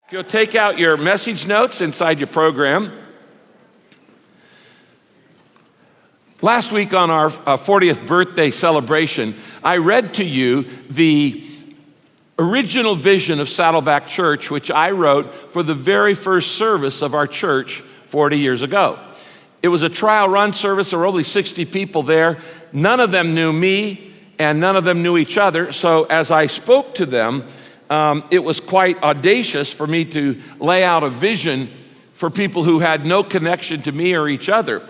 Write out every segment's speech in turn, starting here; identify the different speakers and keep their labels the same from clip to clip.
Speaker 1: If you'll take out your message notes inside your program. Last week on our 40th birthday celebration, I read to you the original vision of Saddleback Church, which I wrote for the very first service of our church 40 years ago. It was a trial run service. There were only 60 people there. None of them knew me, and none of them knew each other. So as I spoke to them, it was quite audacious for me to lay out a vision for people who had no connection to me or each other.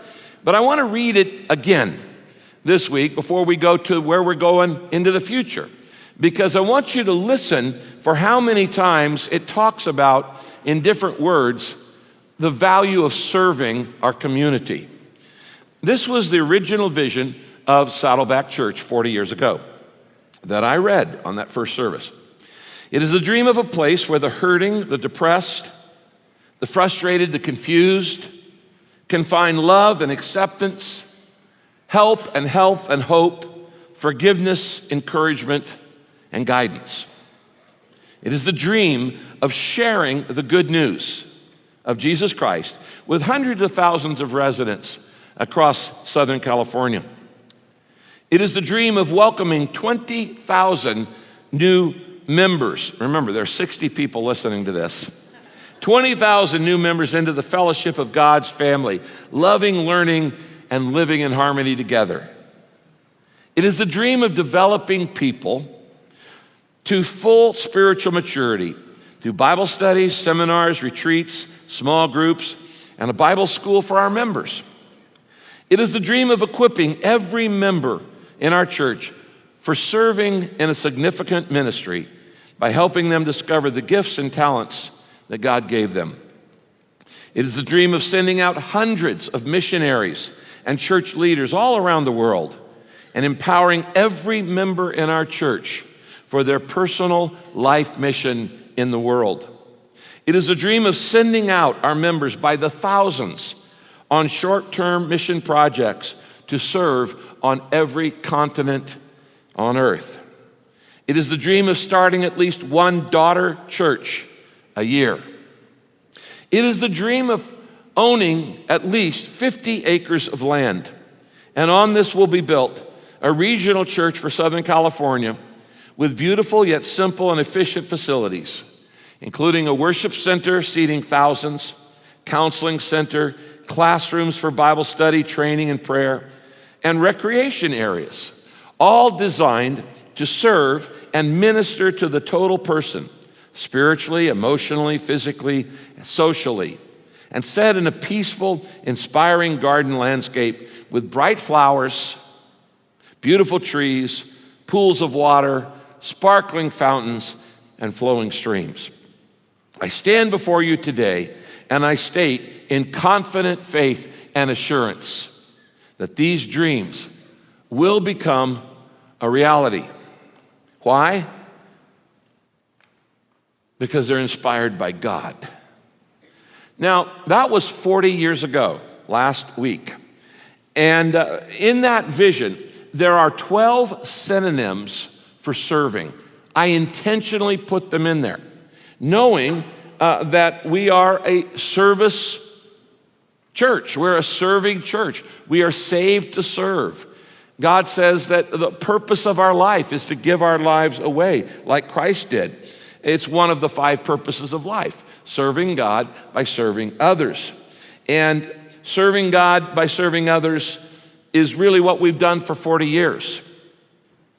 Speaker 1: But I want to read it again this week before we go to where we're going into the future, because I want you to listen for how many times it talks about, in different words, the value of serving our community. This was the original vision of Saddleback Church 40 years ago that I read on that first service. It is a dream of a place where the hurting, the depressed, the frustrated, the confused can find love and acceptance, help and health and hope, forgiveness, encouragement, and guidance. It is the dream of sharing the good news of Jesus Christ with hundreds of thousands of residents across Southern California. It is the dream of welcoming 20,000 new members. Remember, there are 60 people listening to this. 20,000 new members into the fellowship of God's family, loving, learning, and living in harmony together. It is the dream of developing people to full spiritual maturity through Bible studies, seminars, retreats, small groups, and a Bible school for our members. It is the dream of equipping every member in our church for serving in a significant ministry by helping them discover the gifts and talents that God gave them. It is the dream of sending out hundreds of missionaries and church leaders all around the world and empowering every member in our church for their personal life mission in the world. It is a dream of sending out our members by the thousands on short-term mission projects to serve on every continent on earth. It is the dream of starting at least one daughter church a year. It is the dream of owning at least 50 acres of land, and on this will be built a regional church for Southern California with beautiful yet simple and efficient facilities, including a worship center seating thousands, counseling center, classrooms for Bible study, training, and prayer, and recreation areas, all designed to serve and minister to the total person, spiritually, emotionally, physically, socially, and set in a peaceful, inspiring garden landscape with bright flowers, beautiful trees, pools of water, sparkling fountains, and flowing streams. I stand before you today and I state in confident faith and assurance that these dreams will become a reality. Why? Because they're inspired by God. Now, that was 40 years ago, last week. And in that vision, there are 12 synonyms for serving. I intentionally put them in there, knowing that we are a service church. We're a serving church. We are saved to serve. God says that the purpose of our life is to give our lives away like Christ did. It's one of the 5 purposes of life, serving God by serving others. And serving God by serving others is really what we've done for 40 years.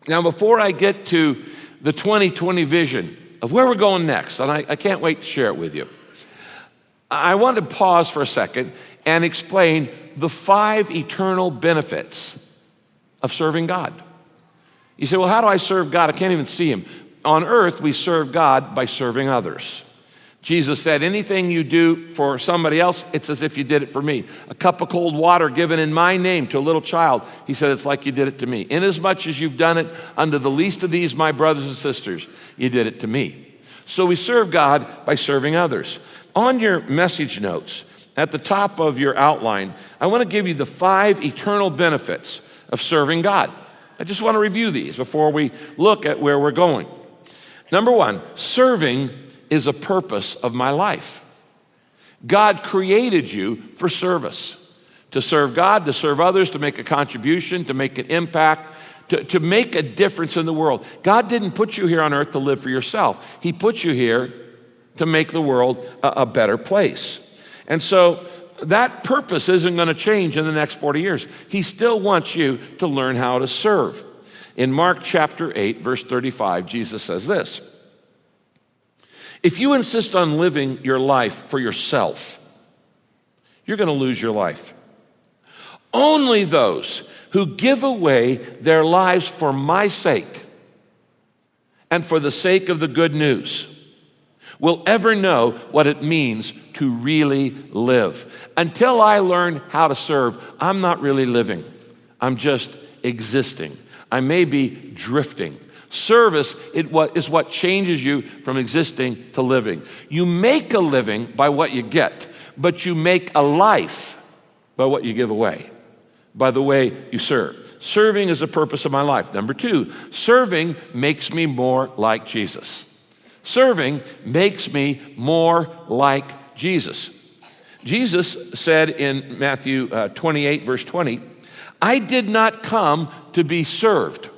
Speaker 1: Now, before I get to the 2020 vision of where we're going next, and I can't wait to share it with you, I want to pause for a second and explain the 5 eternal benefits of serving God. You say, well, how do I serve God? I can't even see him. On earth, we serve God by serving others. Jesus said, anything you do for somebody else, it's as if you did it for me. A cup of cold water given in my name to a little child, he said, it's like you did it to me. Inasmuch as you've done it unto the least of these, my brothers and sisters, you did it to me. So we serve God by serving others. On your message notes, at the top of your outline, I want to give you the 5 eternal benefits of serving God. I just want to review these before we look at where we're going. Number 1, serving is a purpose of my life. God created you for service, to serve God, to serve others, to make a contribution, to make an impact, to make a difference in the world. God didn't put you here on earth to live for yourself. He put you here to make the world a better place. And so that purpose isn't going to change in the next 40 years. He still wants you to learn how to serve. In Mark chapter 8, verse 35, Jesus says this: if you insist on living your life for yourself, you're going to lose your life. Only those who give away their lives for my sake and for the sake of the good news will ever know what it means to really live. Until I learn how to serve, I'm not really living. I'm just existing. I may be drifting. Service is what changes you from existing to living. You make a living by what you get, but you make a life by what you give away, by the way you serve. Serving is the purpose of my life. Number 2, serving makes me more like Jesus. Serving makes me more like Jesus. Jesus said in Matthew 28, verse 20, I did not come to be served.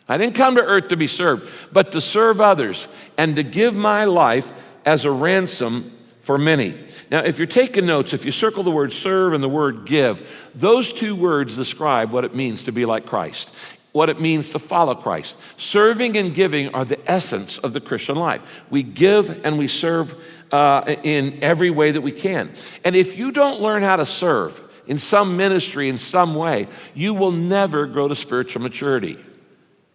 Speaker 1: I didn't come to earth to be served, but to serve others and to give my life as a ransom for many. Now, if you're taking notes, if you circle the word serve and the word give, those two words describe what it means to be like Christ, what it means to follow Christ. Serving and giving are the essence of the Christian life. We give and we serve in every way that we can. And if you don't learn how to serve in some ministry, in some way, you will never grow to spiritual maturity.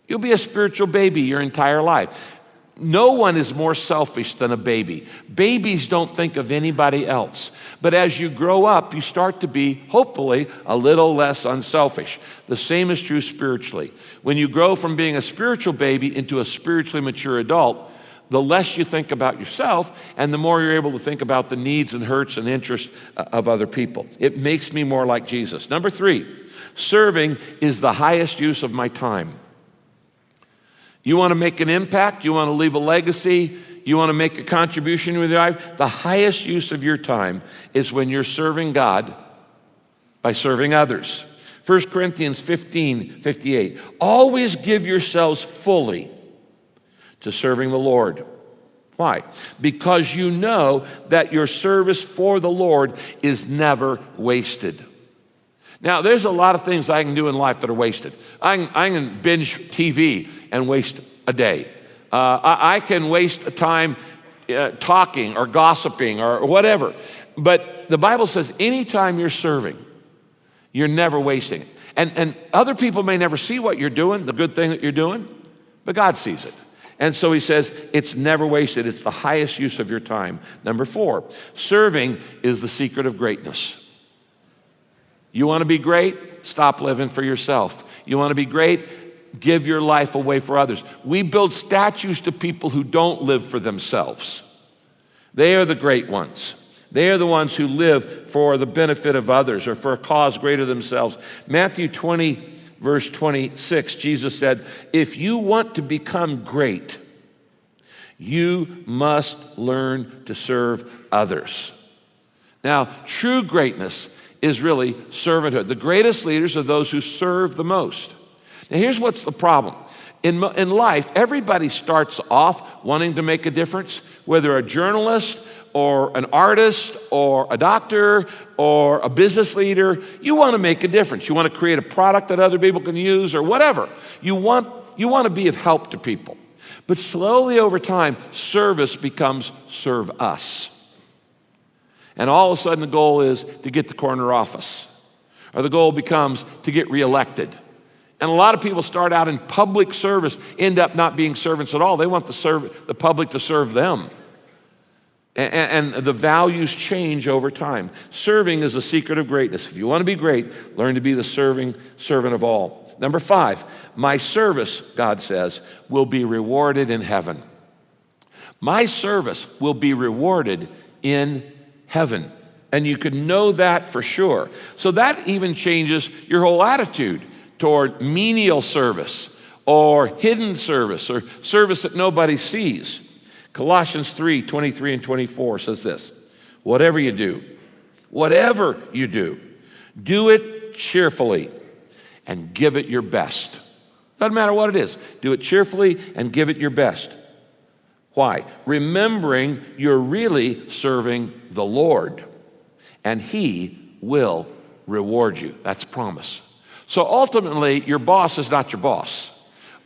Speaker 1: You'll be a spiritual baby your entire life. No one is more selfish than a baby. Babies don't think of anybody else. But as you grow up, you start to be, hopefully, a little less unselfish. The same is true spiritually. When you grow from being a spiritual baby into a spiritually mature adult, the less you think about yourself and the more you're able to think about the needs and hurts and interests of other people. It makes me more like Jesus. Number 3, serving is the highest use of my time. You want to make an impact? You want to leave a legacy? You want to make a contribution with your life? The highest use of your time is when you're serving God by serving others. 1 Corinthians 15:58. Always give yourselves fully to serving the Lord. Why? Because you know that your service for the Lord is never wasted. Now, there's a lot of things I can do in life that are wasted. I can binge TV and waste a day. I can waste time talking or gossiping or whatever. But the Bible says anytime you're serving, you're never wasting it. And other people may never see what you're doing, the good thing that you're doing, but God sees it. And so he says it's never wasted. It's the highest use of your time. Number 4, serving is the secret of greatness. You want to be great? Stop living for yourself. You want to be great? Give your life away for others. We build statues to people who don't live for themselves. They are the great ones. They are the ones who live for the benefit of others or for a cause greater than themselves. Matthew 20, verse 26, Jesus said, if you want to become great, you must learn to serve others. Now, true greatness is really servanthood. The greatest leaders are those who serve the most. Now here's what's the problem. In life, everybody starts off wanting to make a difference, whether a journalist or an artist or a doctor or a business leader. You want to make a difference. You want to create a product that other people can use or whatever. You want to be of help to people. But slowly over time, service becomes serve us. And all of a sudden the goal is to get the corner office. Or the goal becomes to get reelected. And a lot of people start out in public service, end up not being servants at all. They want the public to serve them. And the values change over time. Serving is the secret of greatness. If you want to be great, learn to be the serving servant of all. Number 5, my service, God says, will be rewarded in heaven. My service will be rewarded in heaven. And you can know that for sure. So that even changes your whole attitude toward menial service or hidden service or service that nobody sees. Colossians 3:23 and 24 says this, whatever you do, do it cheerfully and give it your best. Doesn't matter what it is. Do it cheerfully and give it your best. Why? Remembering you're really serving the Lord, and He will reward you. That's a promise. So ultimately, your boss is not your boss.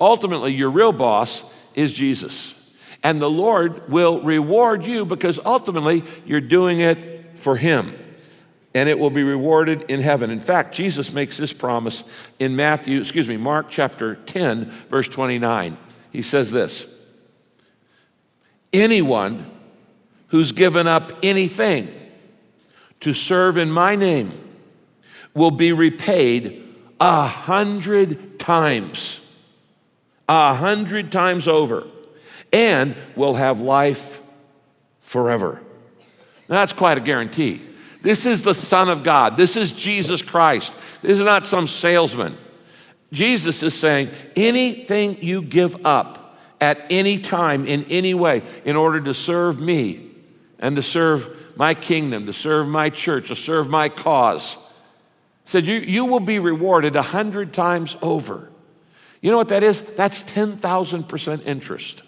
Speaker 1: Ultimately, your real boss is Jesus. And the Lord will reward you because ultimately you're doing it for Him. And it will be rewarded in heaven. In fact, Jesus makes this promise in Mark chapter 10, verse 29. He says this, anyone who's given up anything to serve in my name will be repaid 100 times. 100 times over. And will have life forever. Now, that's quite a guarantee. This is the Son of God. This is Jesus Christ. This is not some salesman. Jesus is saying, anything you give up at any time, in any way, in order to serve me and to serve my kingdom, to serve my church, to serve my cause, said you will be rewarded 100 times over. You know what that is? That's 10,000% interest.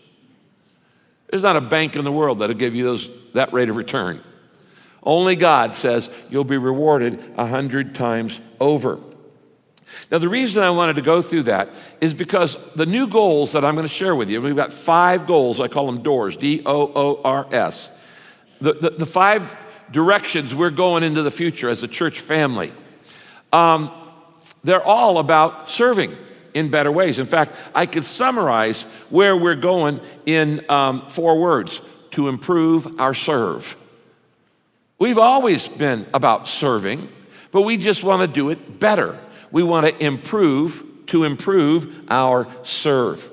Speaker 1: There's not a bank in the world that'll give you that rate of return. Only God says you'll be rewarded 100 times over. Now, the reason I wanted to go through that is because the new goals that I'm going to share with you, we've got 5 goals. I call them doors, D-O-O-R-S. The 5 directions we're going into the future as a church family. They're all about serving in better ways. In fact, I could summarize where we're going in 4 words: to improve our serve. We've always been about serving, but we just want to do it better. We want to improve our serve.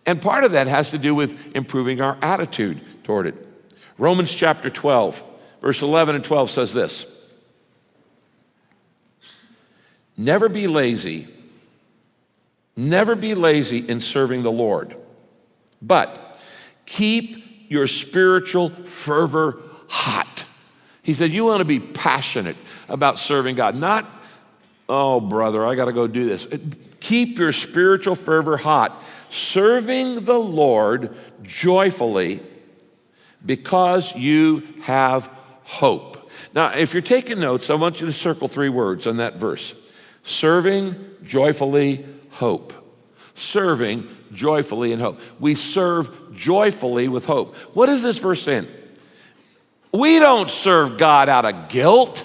Speaker 1: And part of that has to do with improving our attitude toward it. Romans chapter 12, verse 11 and 12 says this: never be lazy in serving the Lord, but keep your spiritual fervor hot. He said, you want to be passionate about serving God, not, oh, brother, I got to go do this. Keep your spiritual fervor hot, serving the Lord joyfully because you have hope. Now, if you're taking notes, I want you to circle 3 words on that verse. Serving joyfully, hope. Serving joyfully and hope. We serve joyfully with hope. What is this verse saying? We don't serve God out of guilt.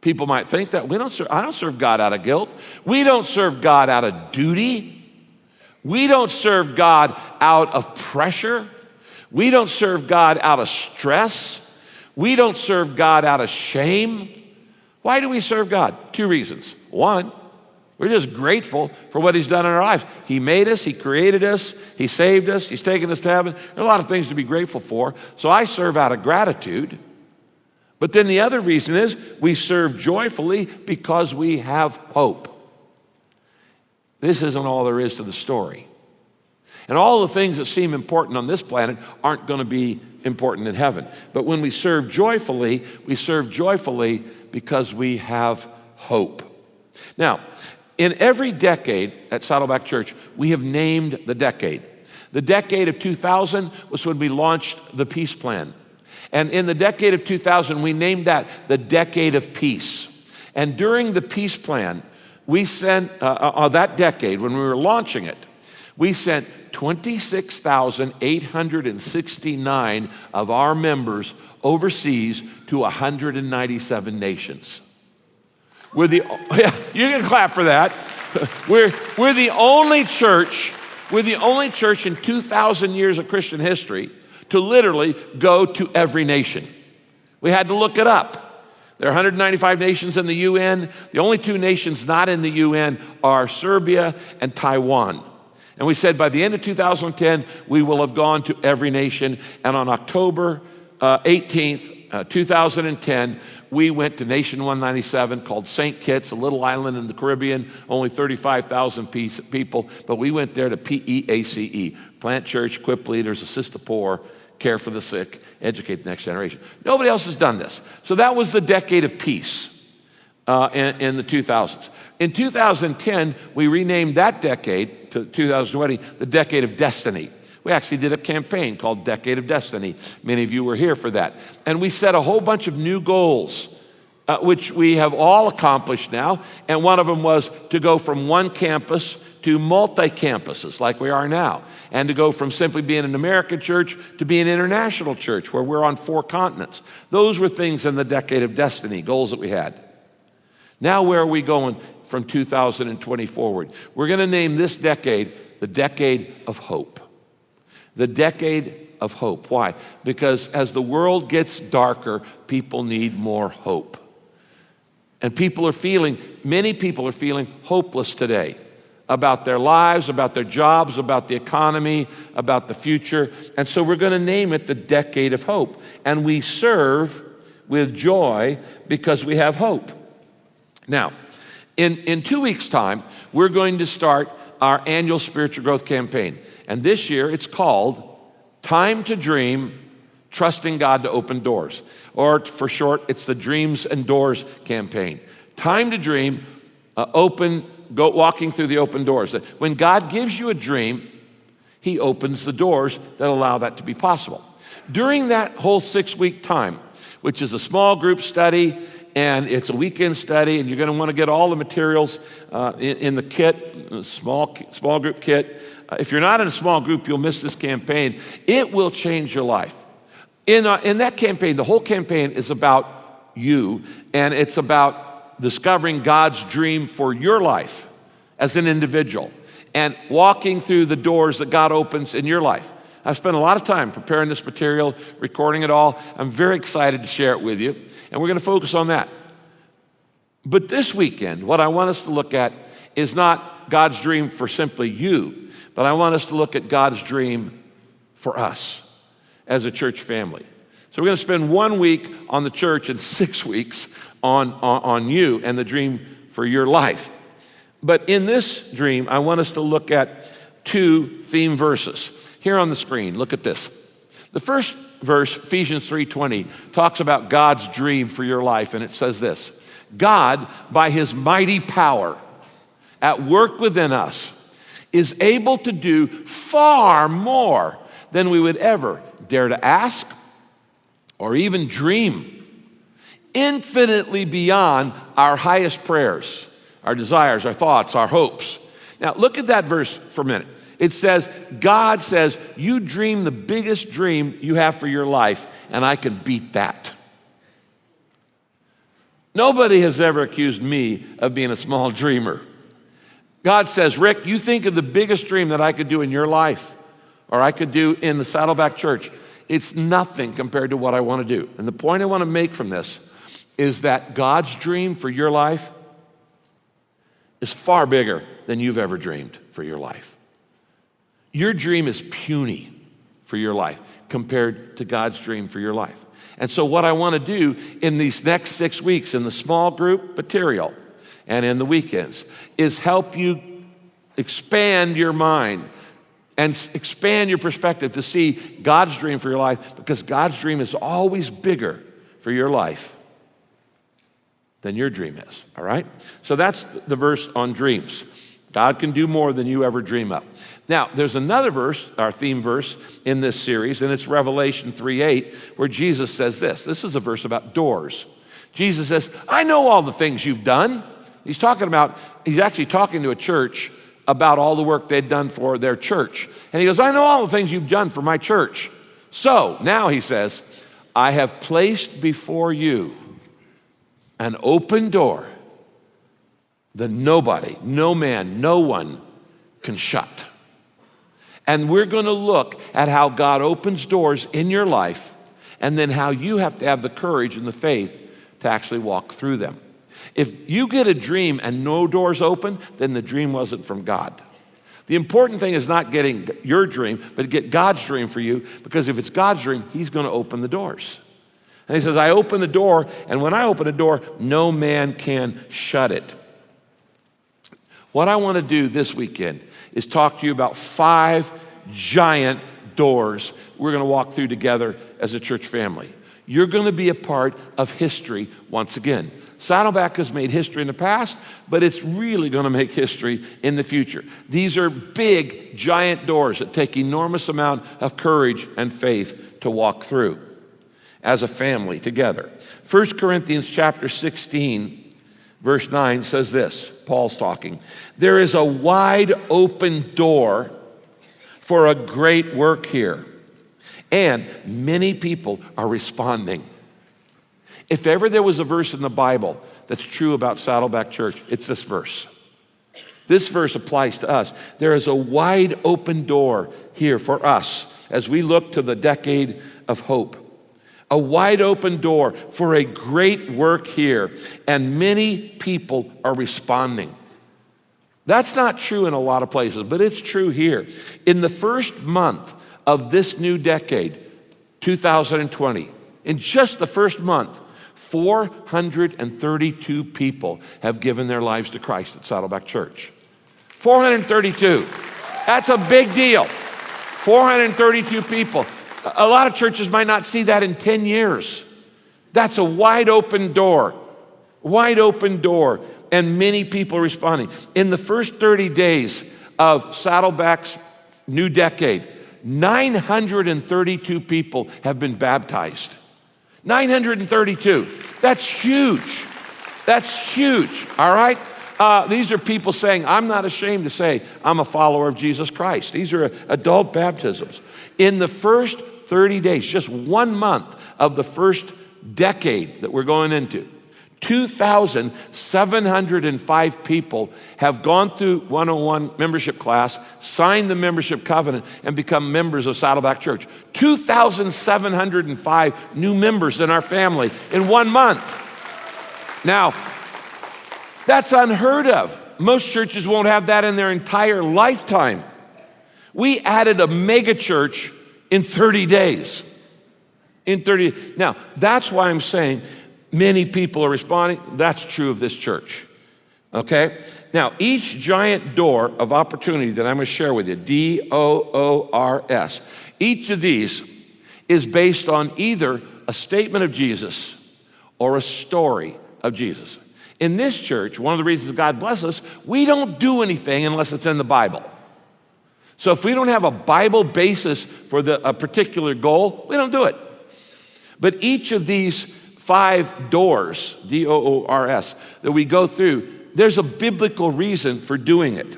Speaker 1: People might think that. I don't serve God out of guilt. We don't serve God out of duty. We don't serve God out of pressure. We don't serve God out of stress. We don't serve God out of shame. Why do we serve God? 2 reasons. 1, we're just grateful for what He's done in our lives. He made us, He created us, He saved us, He's taken us to heaven. There are a lot of things to be grateful for. So I serve out of gratitude. But then the other reason is we serve joyfully because we have hope. This isn't all there is to the story. And all the things that seem important on this planet aren't going to be important in heaven. But when we serve joyfully because we have hope. Now, in every decade at Saddleback Church, we have named the decade. The decade of 2000 was when we launched the peace plan. And in the decade of 2000, we named that the decade of peace. And during the peace plan, we sent, that decade, when we were launching it, we sent 26,869 of our members overseas to 197 nations. You can clap for that. We're the only church in 2,000 years of Christian history to literally go to every nation. We had to look it up. There are 195 nations in the UN. The only 2 nations not in the UN are Serbia and Taiwan. And we said by the end of 2010, we will have gone to every nation. And on October 18th, 2010, we went to Nation 197 called St. Kitts, a little island in the Caribbean, only 35,000 people, but we went there to PEACE, plant church, equip leaders, assist the poor, care for the sick, educate the next generation. Nobody else has done this. So that was the decade of peace in the 2000s. In 2010, we renamed that decade to 2020, the decade of destiny. We actually did a campaign called Decade of Destiny. Many of you were here for that. And we set a whole bunch of new goals, which we have all accomplished now. And one of them was to go from one campus to multi-campuses like we are now. And to go from simply being an American church to being an international church where we're on 4 continents. Those were things in the Decade of Destiny, goals that we had. Now where are we going from 2020 forward? We're going to name this decade the Decade of Hope. The decade of hope. Why? Because as the world gets darker, people need more hope. And many people are feeling hopeless today about their lives, about their jobs, about the economy, about the future. And so we're going to name it the Decade of Hope. And we serve with joy because we have hope. Now, in 2 weeks' time, we're going to start our annual spiritual growth campaign. And this year, it's called Time to Dream, Trusting God to Open Doors. Or for short, it's the Dreams and Doors campaign. Time to dream, walking through the open doors. When God gives you a dream, He opens the doors that allow that to be possible. During that whole 6-week time, which is a small group study, and it's a weekend study, and you're going to want to get all the materials in the kit, the small group kit. If you're not in a small group, you'll miss this campaign. It will change your life. In that campaign, the whole campaign is about you, and it's about discovering God's dream for your life as an individual and walking through the doors that God opens in your life. I've spent a lot of time preparing this material, recording it all. I'm very excited to share it with you, and we're going to focus on that. But this weekend, what I want us to look at is not God's dream for simply you, but I want us to look at God's dream for us as a church family. So we're going to spend 1 week on the church and 6 weeks on you and the dream for your life. But in this dream, I want us to look at 2 theme verses. Here on the screen, look at this. The first verse, Ephesians 3:20, talks about God's dream for your life, and it says this: God, by His mighty power at work within us, is able to do far more than we would ever dare to ask or even dream, infinitely beyond our highest prayers, our desires, our thoughts, our hopes. Now, look at that verse for a minute. It says, God says, you dream the biggest dream you have for your life, and I can beat that. Nobody has ever accused me of being a small dreamer. God says, Rick, you think of the biggest dream that I could do in your life, or I could do in the Saddleback Church. It's nothing compared to what I want to do. And the point I want to make from this is that God's dream for your life is far bigger than you've ever dreamed for your life. Your dream is puny for your life compared to God's dream for your life. And so what I want to do in these next 6 weeks in the small group material and in the weekends is help you expand your mind and expand your perspective to see God's dream for your life, because God's dream is always bigger for your life than your dream is, all right? So that's the verse on dreams. God can do more than you ever dream of. Now, there's another verse, our theme verse in this series, and it's Revelation 3:8, where Jesus says this. This is a verse about doors. Jesus says, I know all the things you've done. He's actually talking to a church about all the work they'd done for their church. And he goes, I know all the things you've done for my church. So now he says, I have placed before you an open door that nobody, no man, no one can shut. And we're going to look at how God opens doors in your life, and then how you have to have the courage and the faith to actually walk through them. If you get a dream and no doors open, then the dream wasn't from God. The important thing is not getting your dream, but get God's dream for you, because if it's God's dream, He's going to open the doors. And he says, I open the door, and when I open the door, no man can shut it. What I want to do this weekend is talk to you about 5 giant doors we're going to walk through together as a church family. You're going to be a part of history once again. Saddleback has made history in the past, but it's really going to make history in the future. These are big, giant doors that take enormous amount of courage and faith to walk through as a family together. 1 Corinthians chapter 16, verse 9 says this, Paul's talking, there is a wide open door for a great work here, and many people are responding. If ever there was a verse in the Bible that's true about Saddleback Church, it's this verse. This verse applies to us. There is a wide open door here for us as we look to the decade of hope. A wide open door for a great work here, and many people are responding. That's not true in a lot of places, but it's true here. In the first month of this new decade, 2020, in just the first month, 432 people have given their lives to Christ at Saddleback Church. 432. That's a big deal. 432 people. A lot of churches might not see that in 10 years. That's a wide open door. Wide open door. And many people responding. In the first 30 days of Saddleback's new decade, 932 people have been baptized. 932. That's huge. That's huge, all right? These are people saying, I'm not ashamed to say I'm a follower of Jesus Christ. These are adult baptisms. In the first 30 days, just 1 month of the first decade that we're going into, 2,705 people have gone through 101 membership class, signed the membership covenant, and become members of Saddleback Church. 2,705 new members in our family in 1 month. Now, that's unheard of. Most churches won't have that in their entire lifetime. We added a mega church in 30 days. Now, that's why I'm saying many people are responding. That's true of this church, okay? Now, each giant door of opportunity that I'm going to share with you, D-O-O-R-S, each of these is based on either a statement of Jesus or a story of Jesus. In this church, one of the reasons God bless us, we don't do anything unless it's in the Bible. So if we don't have a Bible basis for a particular goal, we don't do it. But each of these 5 doors, D-O-O-R-S, that we go through, there's a biblical reason for doing it.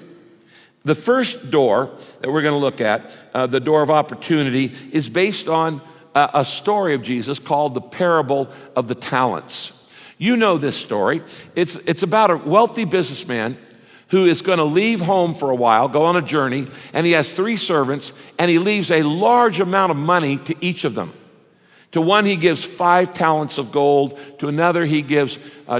Speaker 1: The first door that we're going to look at, the door of opportunity, is based on a story of Jesus called the parable of the talents. You know this story. It's about a wealthy businessman who is going to leave home for a while, go on a journey, and he has 3 servants, and he leaves a large amount of money to each of them. To one, he gives 5 talents of gold. To another, he gives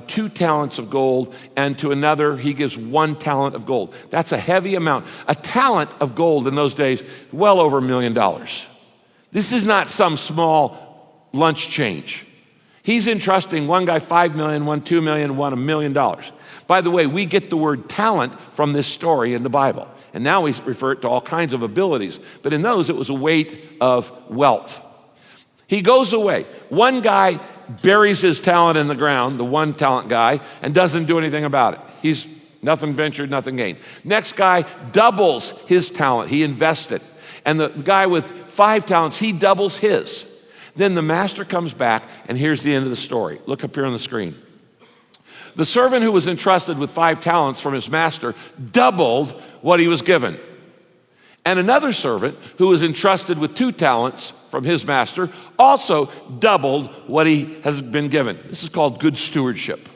Speaker 1: 2 talents of gold. And to another, he gives 1 talent of gold. That's a heavy amount. A talent of gold in those days, well over $1 million. This is not some small lunch change. He's entrusting one guy $5 million, one $2 million, one $1 million. By the way, we get the word talent from this story in the Bible. And now we refer it to all kinds of abilities. But in those, it was a weight of wealth. He goes away. One guy buries his talent in the ground, the 1 talent guy, and doesn't do anything about it. He's nothing ventured, nothing gained. Next guy doubles his talent. He invests it. And the guy with 5 talents, he doubles his. Then the master comes back, and here's the end of the story. Look up here on the screen. The servant who was entrusted with 5 talents from his master doubled what he was given. And another servant who was entrusted with 2 talents from his master also doubled what he has been given. This is called good stewardship.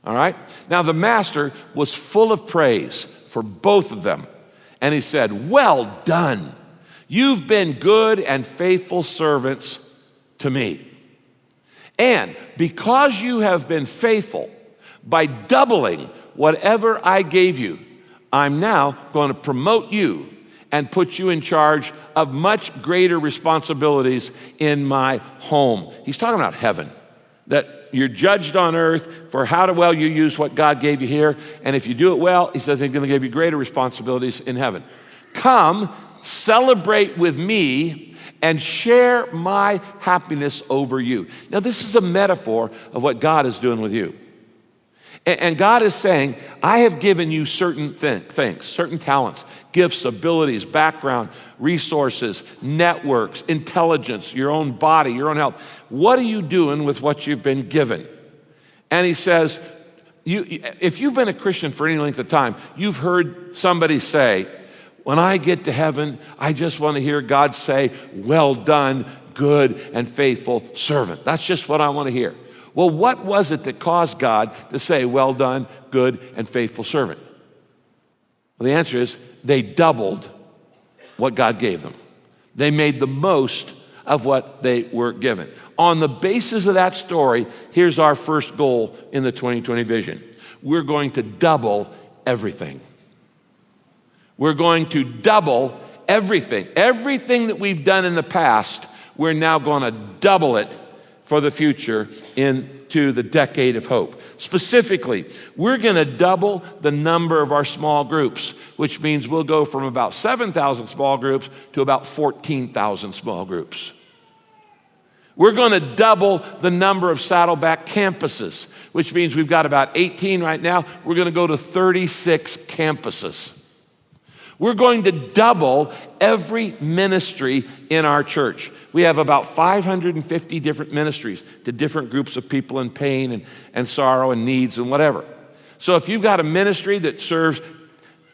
Speaker 1: All right? Now the master was full of praise for both of them. And he said, well done. You've been good and faithful servants to me. And because you have been faithful by doubling whatever I gave you, I'm now going to promote you and put you in charge of much greater responsibilities in my home. He's talking about heaven, that you're judged on earth for how well you use what God gave you here. And if you do it well, he says he's going to give you greater responsibilities in heaven. Come, celebrate with me, and share my happiness over you. Now, this is a metaphor of what God is doing with you. And God is saying, I have given you certain things, certain talents, gifts, abilities, background, resources, networks, intelligence, your own body, your own health. What are you doing with what you've been given? And he says, if you've been a Christian for any length of time, you've heard somebody say, when I get to heaven, I just want to hear God say, well done, good and faithful servant. That's just what I want to hear. Well, what was it that caused God to say, well done, good and faithful servant? Well, the answer is they doubled what God gave them. They made the most of what they were given. On the basis of that story, here's our first goal in the 2020 vision. We're going to double everything. We're going to double everything. Everything that we've done in the past, we're now going to double it for the future into the decade of hope. Specifically, we're going to double the number of our small groups, which means we'll go from about 7,000 small groups to about 14,000 small groups. We're going to double the number of Saddleback campuses, which means we've got about 18 right now. We're going to go to 36 campuses. We're going to double every ministry in our church. We have about 550 different ministries to different groups of people in pain and sorrow and needs and whatever. So if you've got a ministry that serves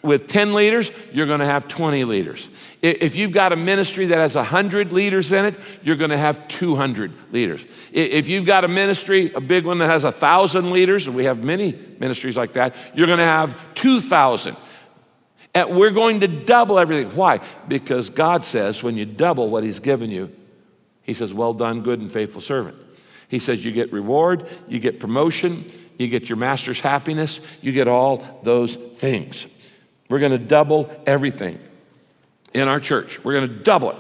Speaker 1: with 10 leaders, you're going to have 20 leaders. If you've got a ministry that has 100 leaders in it, you're going to have 200 leaders. If you've got a ministry, a big one that has 1,000 leaders, and we have many ministries like that, you're going to have 2,000. And we're going to double everything. Why? Because God says when you double what he's given you, he says, well done, good and faithful servant. He says you get reward, you get promotion, you get your master's happiness, you get all those things. We're going to double everything in our church. We're going to double it.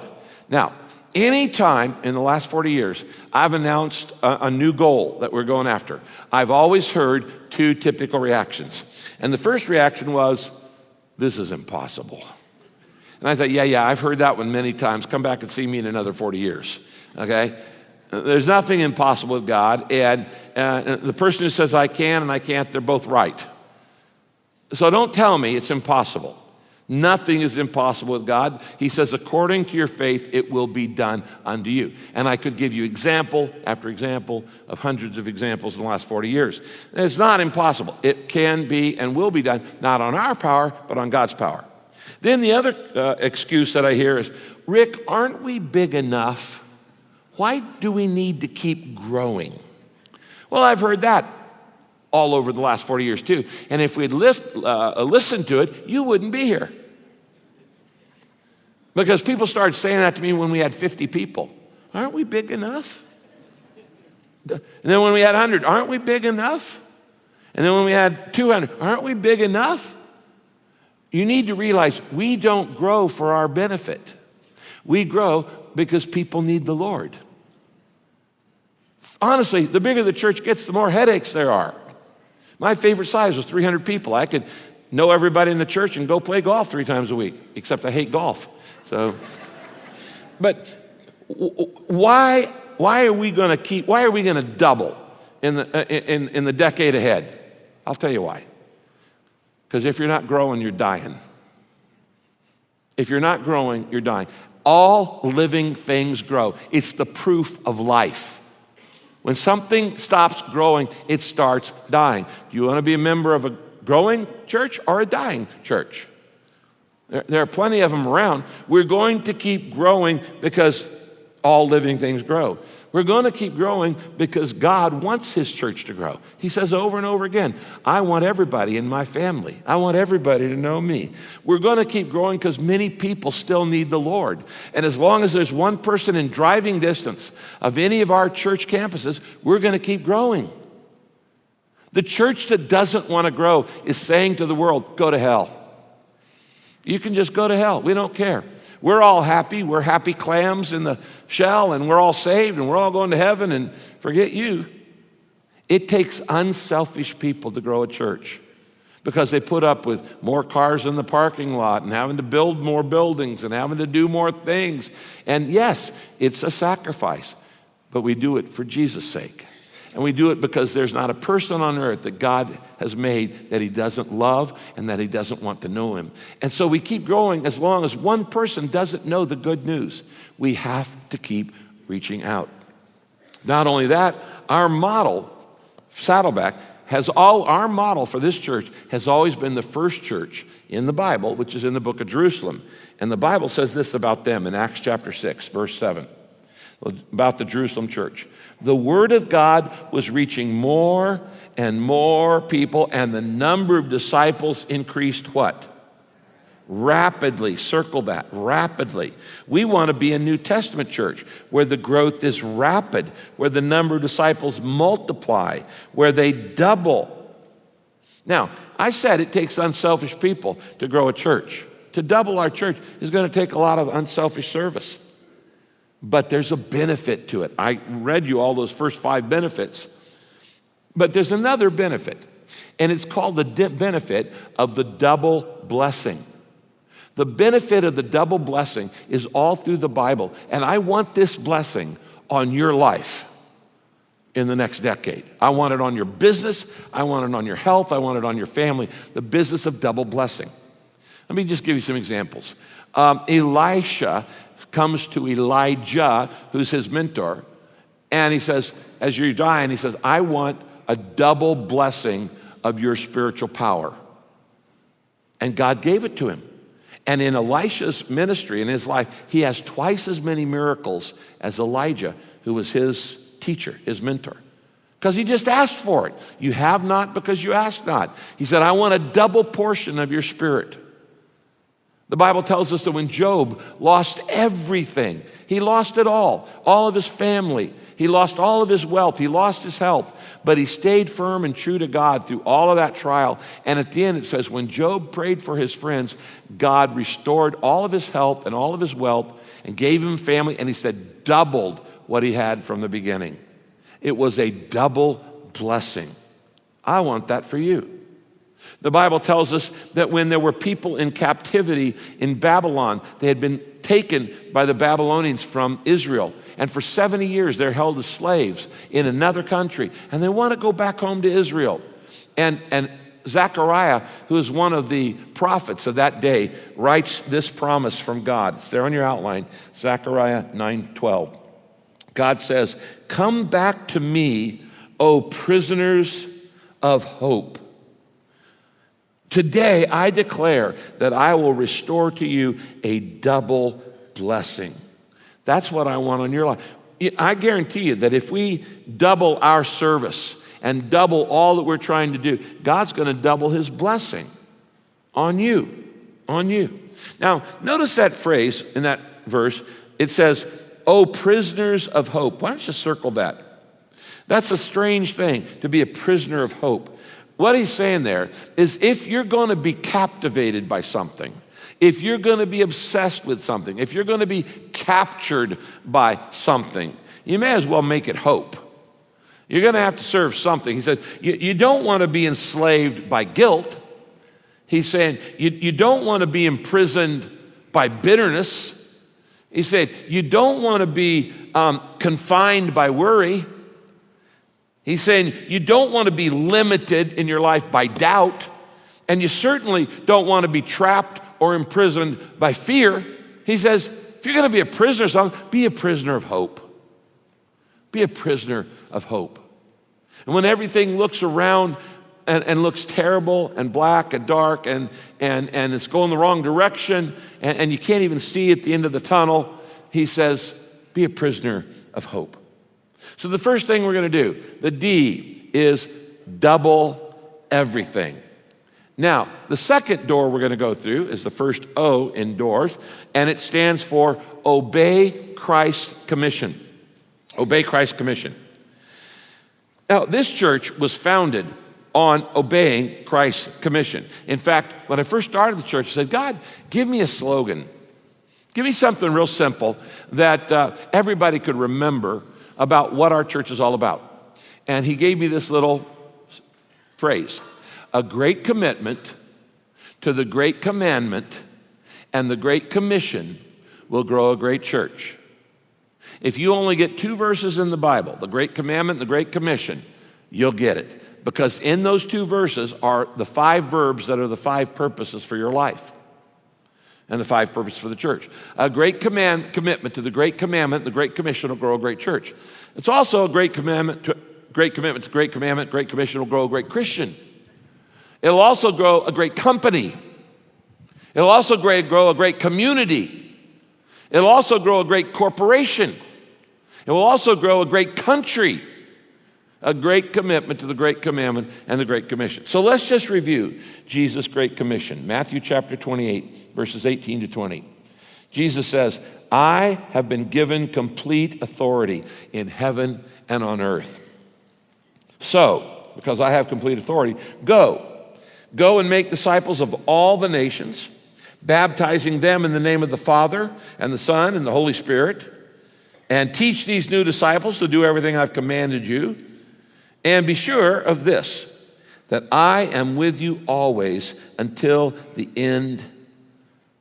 Speaker 1: Now, anytime in the last 40 years, I've announced a new goal that we're going after. I've always heard two typical reactions. And the first reaction was, this is impossible. And I thought, yeah, I've heard that one many times. Come back and see me in another 40 years, okay? There's nothing impossible with God. And the person who says I can and I can't, they're both right. So don't tell me it's impossible. Nothing is impossible with God. He says, according to your faith, it will be done unto you. And I could give you example after example of hundreds of examples in the last 40 years. And it's not impossible. It can be and will be done, not on our power, but on God's power. Then the other excuse that I hear is, Rick, aren't we big enough? Why do we need to keep growing? Well, I've heard that all over the last 40 years too. And if we'd listened to it, you wouldn't be here. Because people started saying that to me when we had 50 people. Aren't we big enough? And then when we had 100, aren't we big enough? And then when we had 200, aren't we big enough? You need to realize we don't grow for our benefit. We grow because people need the Lord. Honestly, the bigger the church gets, the more headaches there are. My favorite size was 300 people. I could know everybody in the church and go play golf 3 times a week, except I hate golf. So, but why are we going to double in the decade ahead? I'll tell you why. Because if you're not growing, you're dying. If you're not growing, you're dying. All living things grow. It's the proof of life. When something stops growing, it starts dying. Do you want to be a member of a growing church or a dying church? There are plenty of them around. We're going to keep growing because all living things grow. We're going to keep growing because God wants his church to grow. He says over and over again, I want everybody in my family. I want everybody to know me. We're going to keep growing because many people still need the Lord. And as long as there's one person in driving distance of any of our church campuses, we're going to keep growing. The church that doesn't want to grow is saying to the world, go to hell. You can just go to hell. We don't care. We're all happy. We're happy clams in the shell, and we're all saved, and we're all going to heaven, and forget you. It takes unselfish people to grow a church because they put up with more cars in the parking lot and having to build more buildings and having to do more things. And yes, it's a sacrifice, but we do it for Jesus' sake. And we do it because there's not a person on earth that God has made that he doesn't love and that he doesn't want to know him. And so we keep growing as long as one person doesn't know the good news. We have to keep reaching out. Not only that, our model, Saddleback, our model for this church has always been the first church in the Bible, which is in the book of Jerusalem. And the Bible says this about them in Acts chapter 6, verse 7, about the Jerusalem church. The word of God was reaching more and more people, and the number of disciples increased what? Rapidly. Circle that, rapidly. We want to be a New Testament church where the growth is rapid, where the number of disciples multiply, where they double. Now, I said it takes unselfish people to grow a church. To double our church is going to take a lot of unselfish service. But there's a benefit to it. I read you all those first 5 benefits. But there's another benefit, and it's called the benefit of the double blessing. The benefit of the double blessing is all through the Bible, and I want this blessing on your life in the next decade. I want it on your business. I want it on your health. I want it on your family. The business of double blessing. Let me just give you some examples. Elisha comes to Elijah, who's his mentor, and he says, as you're dying, he says, I want a double blessing of your spiritual power. And God gave it to him. And in Elisha's ministry, in his life, he has twice as many miracles as Elijah, who was his teacher, his mentor. Because he just asked for it. You have not because you ask not. He said, I want a double portion of your spirit. The Bible tells us that when Job lost everything, he lost it all of his family. He lost all of his wealth. He lost his health. But he stayed firm and true to God through all of that trial. And at the end it says, when Job prayed for his friends, God restored all of his health and all of his wealth and gave him family. And he said, doubled what he had from the beginning. It was a double blessing. I want that for you. The Bible tells us that when there were people in captivity in Babylon, they had been taken by the Babylonians from Israel. And for 70 years, they're held as slaves in another country. And they want to go back home to Israel. And Zechariah, who is one of the prophets of that day, writes this promise from God. It's there on your outline, Zechariah 9:12. God says, come back to me, O prisoners of hope. Today, I declare that I will restore to you a double blessing. That's what I want on your life. I guarantee you that if we double our service and double all that we're trying to do, God's going to double his blessing on you, Now, notice that phrase in that verse. It says, "O prisoners of hope." Why don't you circle that? That's a strange thing, to be a prisoner of hope. What he's saying there is if you're going to be captivated by something, if you're going to be obsessed with something, if you're going to be captured by something, you may as well make it hope. You're going to have to serve something. He said, you don't want to be enslaved by guilt. He's saying, you don't want to be imprisoned by bitterness. He said, you don't want to be confined by worry. He's saying, you don't want to be limited in your life by doubt. And you certainly don't want to be trapped or imprisoned by fear. He says, if you're going to be a prisoner of something, be a prisoner of hope. Be a prisoner of hope. And when everything looks around and looks terrible and black and dark and it's going the wrong direction and you can't even see at the end of the tunnel, he says, be a prisoner of hope. So the first thing we're going to do, the D, is double everything. Now, the second door we're going to go through is the first O in doors, and it stands for obey Christ's commission. Obey Christ's commission. Now, this church was founded on obeying Christ's commission. In fact, when I first started the church, I said, God, give me a slogan. Give me something real simple that everybody could remember about what our church is all about. And he gave me this little phrase: a great commitment to the great commandment and the great commission will grow a great church. If you only get 2 verses in the Bible, the great commandment and the great commission, you'll get it. Because in those 2 verses are the 5 verbs that are the 5 purposes for your life and the 5 purposes for the church. A great commitment to the great commandment, the great commission will grow a great church. It's also a great commitment to great commandment, great commission will grow a great Christian. It'll also grow a great company. It'll also grow a great community. It'll also grow a great corporation. It will also grow a great country. A great commitment to the great commandment and the great commission. So let's just review Jesus' great commission. Matthew chapter 28, verses 18 to 20. Jesus says, I have been given complete authority in heaven and on earth. So, because I have complete authority, go and make disciples of all the nations, baptizing them in the name of the Father and the Son and the Holy Spirit, and teach these new disciples to do everything I've commanded you. And be sure of this, that I am with you always until the end,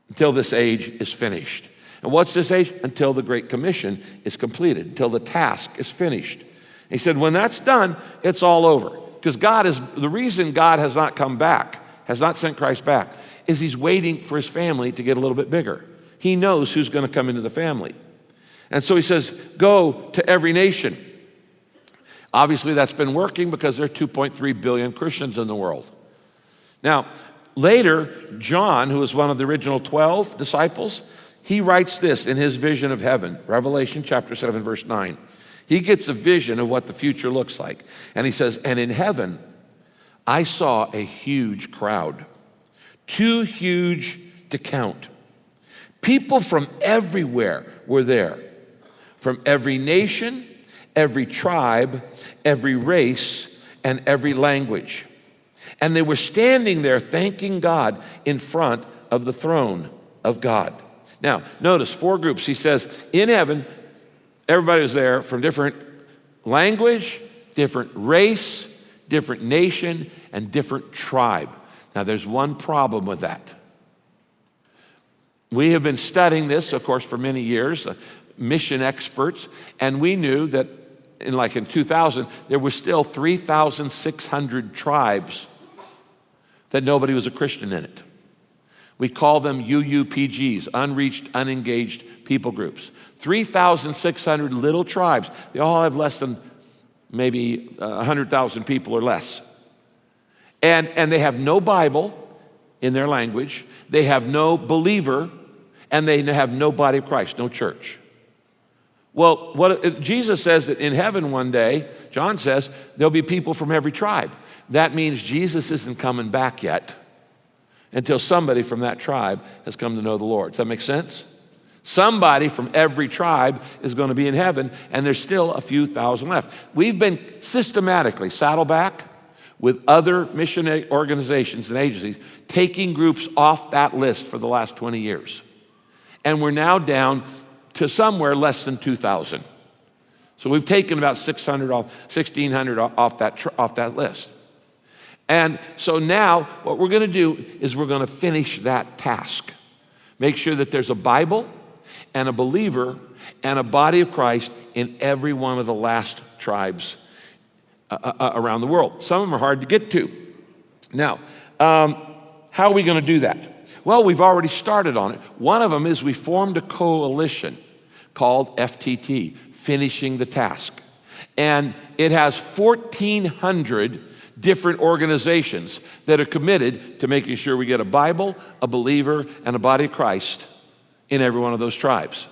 Speaker 1: until this age is finished. And what's this age? Until the Great Commission is completed, until the task is finished. He said, when that's done, it's all over. Because the reason God has not come back, has not sent Christ back, is he's waiting for his family to get a little bit bigger. He knows who's going to come into the family. And so he says, go to every nation. Obviously, that's been working because there are 2.3 billion Christians in the world. Now, later, John, who was one of the original 12 disciples, he writes this in his vision of heaven, Revelation chapter 7, verse 9. He gets a vision of what the future looks like. And he says, and in heaven, I saw a huge crowd, too huge to count. People from everywhere were there, from every nation, every tribe, every race, and every language. And they were standing there thanking God in front of the throne of God. Now, notice 4 groups. He says, in heaven, everybody was there from different language, different race, different nation, and different tribe. Now, there's one problem with that. We have been studying this, of course, for many years, mission experts, and we knew that in 2000, there was still 3,600 tribes that nobody was a Christian in it. We call them UUPGs, unreached, unengaged people groups. 3,600 little tribes. They all have less than maybe 100,000 people or less. And they have no Bible in their language. They have no believer, and they have no body of Christ, no church. Well, Jesus says that in heaven one day, John says, there'll be people from every tribe. That means Jesus isn't coming back yet until somebody from that tribe has come to know the Lord. Does that make sense? Somebody from every tribe is going to be in heaven, and there's still a few thousand left. We've been systematically, Saddleback, with other missionary organizations and agencies, taking groups off that list for the last 20 years. And we're now down to somewhere less than 2,000. So we've taken about 1,600 off that list. And so now what we're going to do is we're going to finish that task. Make sure that there's a Bible and a believer and a body of Christ in every one of the last tribes around the world. Some of them are hard to get to. Now, how are we going to do that? Well, we've already started on it. One of them is we formed a coalition called FTT, Finishing the Task. And it has 1,400 different organizations that are committed to making sure we get a Bible, a believer, and a body of Christ in every one of those tribes.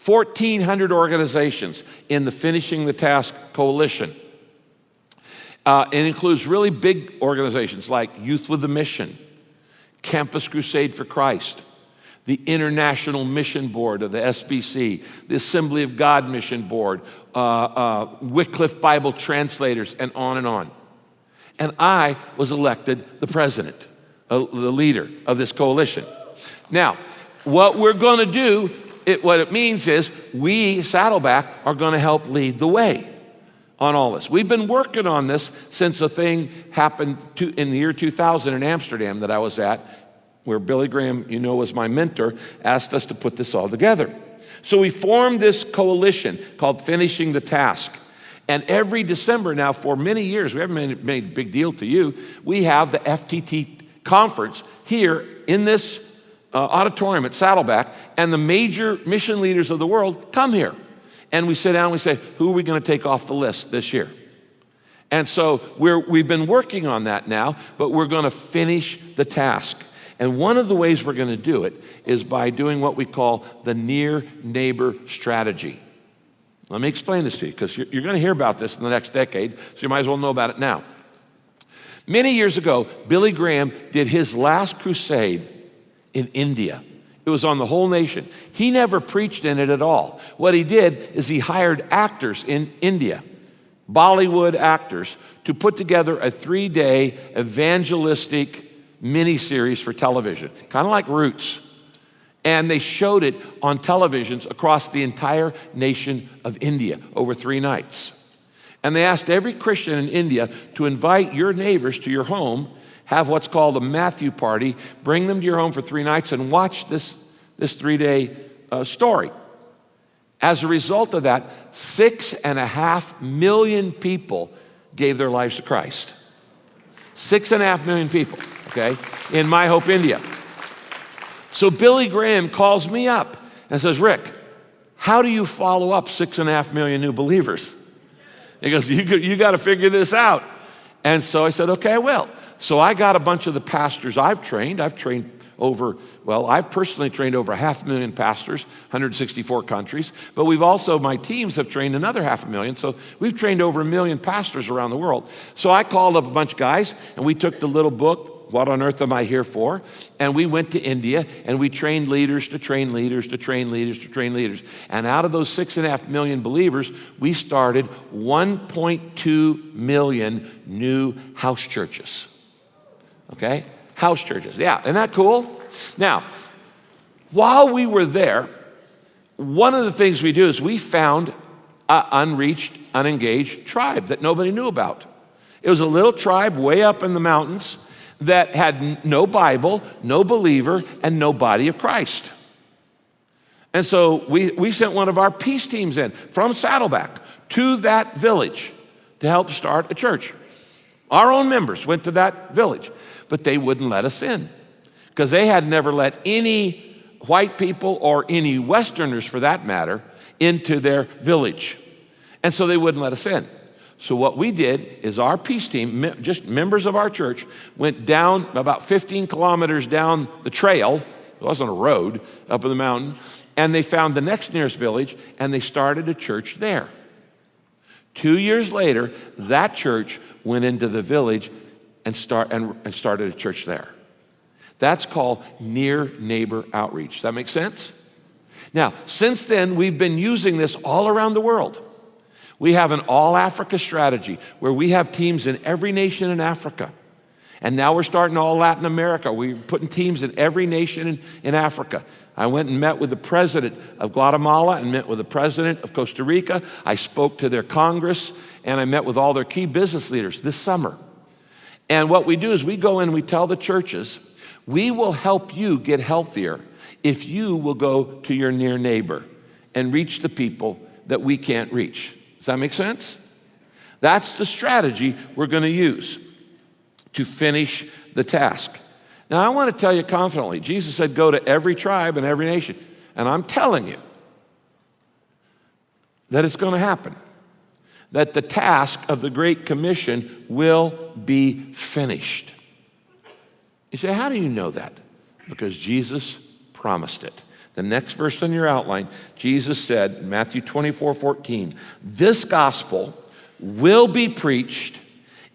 Speaker 1: 1,400 organizations in the Finishing the Task Coalition. It includes really big organizations like Youth with a Mission, Campus Crusade for Christ, the International Mission Board of the SBC, the Assembly of God Mission Board, Wycliffe Bible Translators, and on and on. and I was elected the president, the leader of this coalition. Now, what we're going to do, what it means is we, Saddleback, are going to help lead the way on all this. We've been working on this since a thing happened in the year 2000 in Amsterdam that I was at, where Billy Graham, was my mentor, asked us to put this all together. So we formed this coalition called Finishing the Task. And every December now, for many years, we haven't made a big deal to you, we have the FTT conference here in this auditorium at Saddleback, and the major mission leaders of the world come here. And we sit down and we say, who are we going to take off the list this year? And so we've been working on that now, but we're going to finish the task. And one of the ways we're going to do it is by doing what we call the near neighbor strategy. Let me explain this to you, because you're going to hear about this in the next decade, so you might as well know about it now. Many years ago, Billy Graham did his last crusade in India. It was on the whole nation. He never preached in it at all. What he did is he hired actors in India, Bollywood actors, to put together a 3-day evangelistic miniseries for television, kind of like Roots. And they showed it on televisions across the entire nation of India over 3 nights. And they asked every Christian in India to invite your neighbors to your home, have what's called a Matthew party, bring them to your home for 3 nights and watch this 3-day story. As a result of that, 6.5 million people gave their lives to Christ. 6.5 million people, okay, in My Hope, India. So Billy Graham calls me up and says, Rick, how do you follow up 6.5 million new believers? He goes, you got to figure this out. And so I said, okay, I will. So I got a bunch of the pastors I've trained I've personally trained over 500,000 pastors, 164 countries, but my teams have trained another 500,000, so we've trained over 1 million pastors around the world. So I called up a bunch of guys, and we took the little book, What on Earth Am I Here For? And we went to India, and we trained leaders to train leaders to train leaders to train leaders. And out of those 6.5 million believers, we started 1.2 million new house churches. Okay? House churches. Yeah, isn't that cool? Now, while we were there, one of the things we do is we found an unreached, unengaged tribe that nobody knew about. It was a little tribe way up in the mountains that had no Bible, no believer, and no body of Christ. And so we sent one of our peace teams in from Saddleback to that village to help start a church. Our own members went to that village, but they wouldn't let us in because they had never let any white people or any Westerners, for that matter, into their village. And so they wouldn't let us in. So what we did is our peace team, just members of our church, went down about 15 kilometers down the trail. It wasn't a road, up in the mountain. And they found the next nearest village, and they started a church there. 2 years later, that church went into the village and started a church there. That's called near neighbor outreach. Does that make sense? Now, since then, we've been using this all around the world. We have an all-Africa strategy where we have teams in every nation in Africa. And now we're starting all Latin America. We're putting teams in every nation in Africa. I went and met with the president of Guatemala and met with the president of Costa Rica. I spoke to their Congress, and I met with all their key business leaders this summer. And what we do is we go in and we tell the churches, we will help you get healthier if you will go to your near neighbor and reach the people that we can't reach. Does that make sense? That's the strategy we're going to use to finish the task. Now, I want to tell you confidently, Jesus said, go to every tribe and every nation. And I'm telling you that it's going to happen, that the task of the Great Commission will be finished. You say, how do you know that? Because Jesus promised it. The next verse on your outline, Jesus said, Matthew 24:14, this gospel will be preached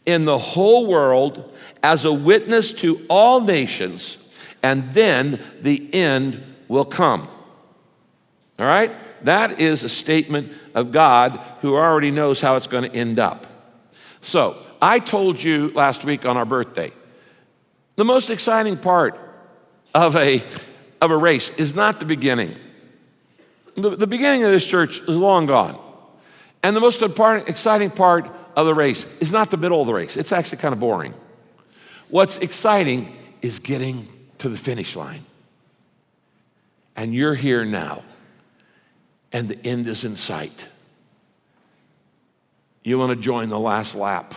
Speaker 1: in the whole world as a witness to all nations, and then the end will come. All right? That is a statement of God who already knows how it's going to end up. So I told you last week on our birthday, the most exciting part of a race is not the beginning. The beginning of this church is long gone. And the most exciting part of the race is not the middle of the race. It's actually kind of boring. What's exciting is getting to the finish line. And you're here now, and the end is in sight. You want to join the last lap.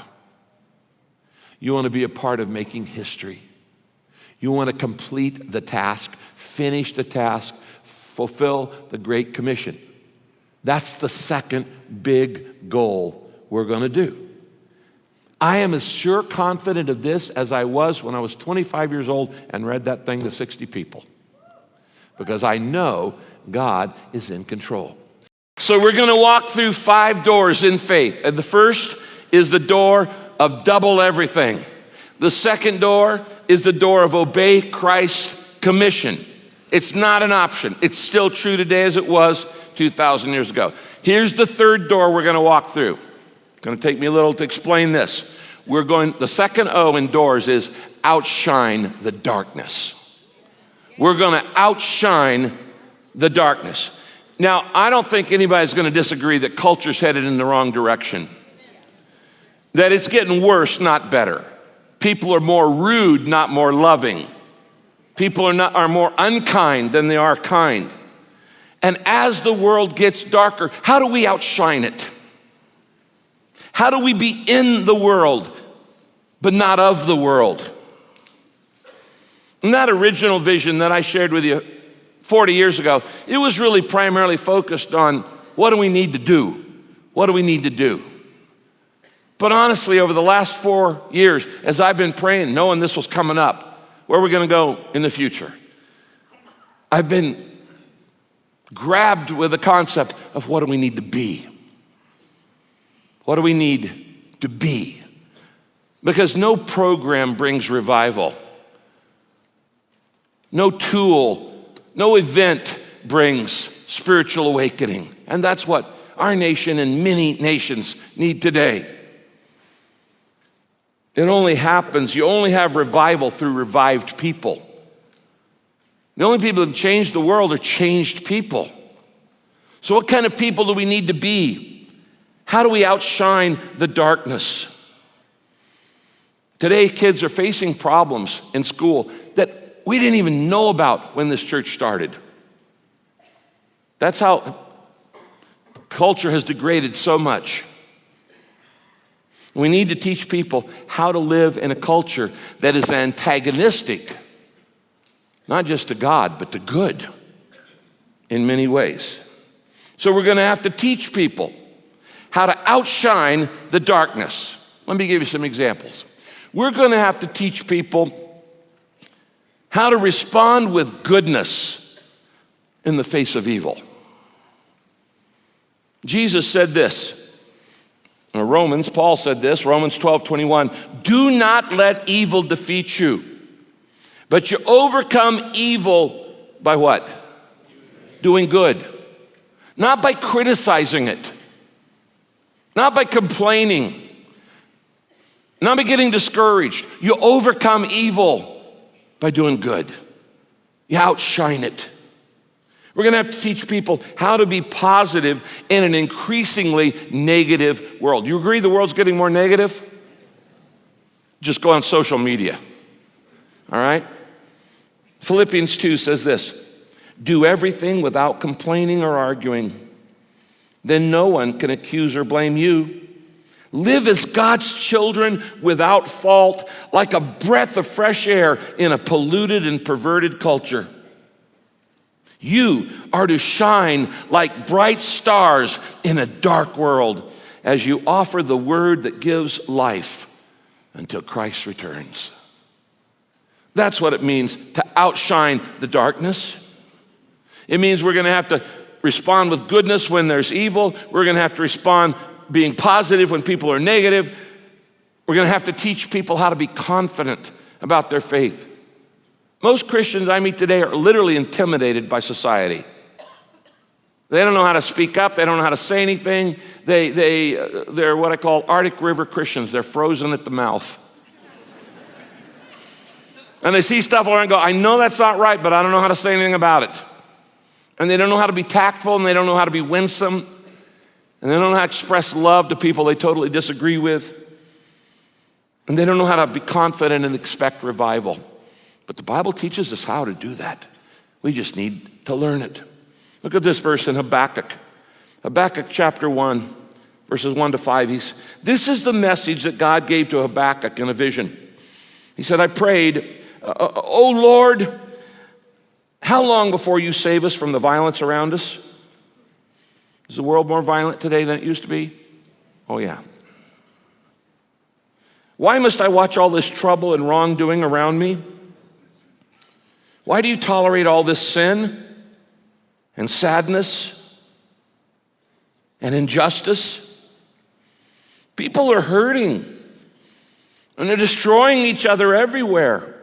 Speaker 1: You want to be a part of making history. You want to complete the task, finish the task, fulfill the Great Commission. That's the second big goal we're going to do. I am as sure confident of this as I was when I was 25 years old and read that thing to 60 people. Because I know God is in control. So we're going to walk through 5 doors in faith. And the first is the door of double everything. The second door is the door of obey Christ's commission. It's not an option. It's still true today as it was 2,000 years ago. Here's the third door we're going to walk through. It's going to take me a little to explain this. The second O in doors is outshine the darkness. We're going to outshine the darkness. Now, I don't think anybody's going to disagree that culture's headed in the wrong direction. That it's getting worse, not better. People are more rude, not more loving. People are more unkind than they are kind. And as the world gets darker, how do we outshine it? How do we be in the world, but not of the world? In that original vision that I shared with you 40 years ago, it was really primarily focused on what do we need to do? What do we need to do? But honestly, over the last 4 years, as I've been praying, knowing this was coming up, where we're going to go in the future, I've been grabbed with the concept of what do we need to be? What do we need to be? Because no program brings revival. No tool, no event brings spiritual awakening. And that's what our nation and many nations need today. It only happens, you only have revival through revived people. The only people that change the world are changed people. So what kind of people do we need to be? How do we outshine the darkness? Today, kids are facing problems in school that we didn't even know about when this church started. That's how culture has degraded so much. We need to teach people how to live in a culture that is antagonistic, not just to God, but to good in many ways. So we're going to have to teach people how to outshine the darkness. Let me give you some examples. We're going to have to teach people how to respond with goodness in the face of evil. Jesus said this. Paul said this, Romans 12:21, do not let evil defeat you, but you overcome evil by what? Doing good. Not by criticizing it, not by complaining, not by getting discouraged. You overcome evil by doing good. You outshine it. We're going to have to teach people how to be positive in an increasingly negative world. You agree the world's getting more negative? Just go on social media. All right? Philippians 2 says this, do everything without complaining or arguing. Then no one can accuse or blame you. Live as God's children without fault, like a breath of fresh air in a polluted and perverted culture. You are to shine like bright stars in a dark world as you offer the word that gives life until Christ returns. That's what it means to outshine the darkness. It means we're going to have to respond with goodness when there's evil. We're going to have to respond being positive when people are negative. We're going to have to teach people how to be confident about their faith. Most Christians I meet today are literally intimidated by society. They don't know how to speak up. They don't know how to say anything. They're what I call Arctic River Christians. They're frozen at the mouth. And they see stuff around and go, I know that's not right, but I don't know how to say anything about it. And they don't know how to be tactful, and they don't know how to be winsome, and they don't know how to express love to people they totally disagree with. And they don't know how to be confident and expect revival. But the Bible teaches us how to do that. We just need to learn it. Look at this verse in Habakkuk. Habakkuk chapter 1, verses 1 to 5. This is the message that God gave to Habakkuk in a vision. He said, I prayed, O Lord, how long before you save us from the violence around us? Is the world more violent today than it used to be? Oh, yeah. Why must I watch all this trouble and wrongdoing around me? Why do you tolerate all this sin and sadness and injustice? People are hurting and they're destroying each other everywhere.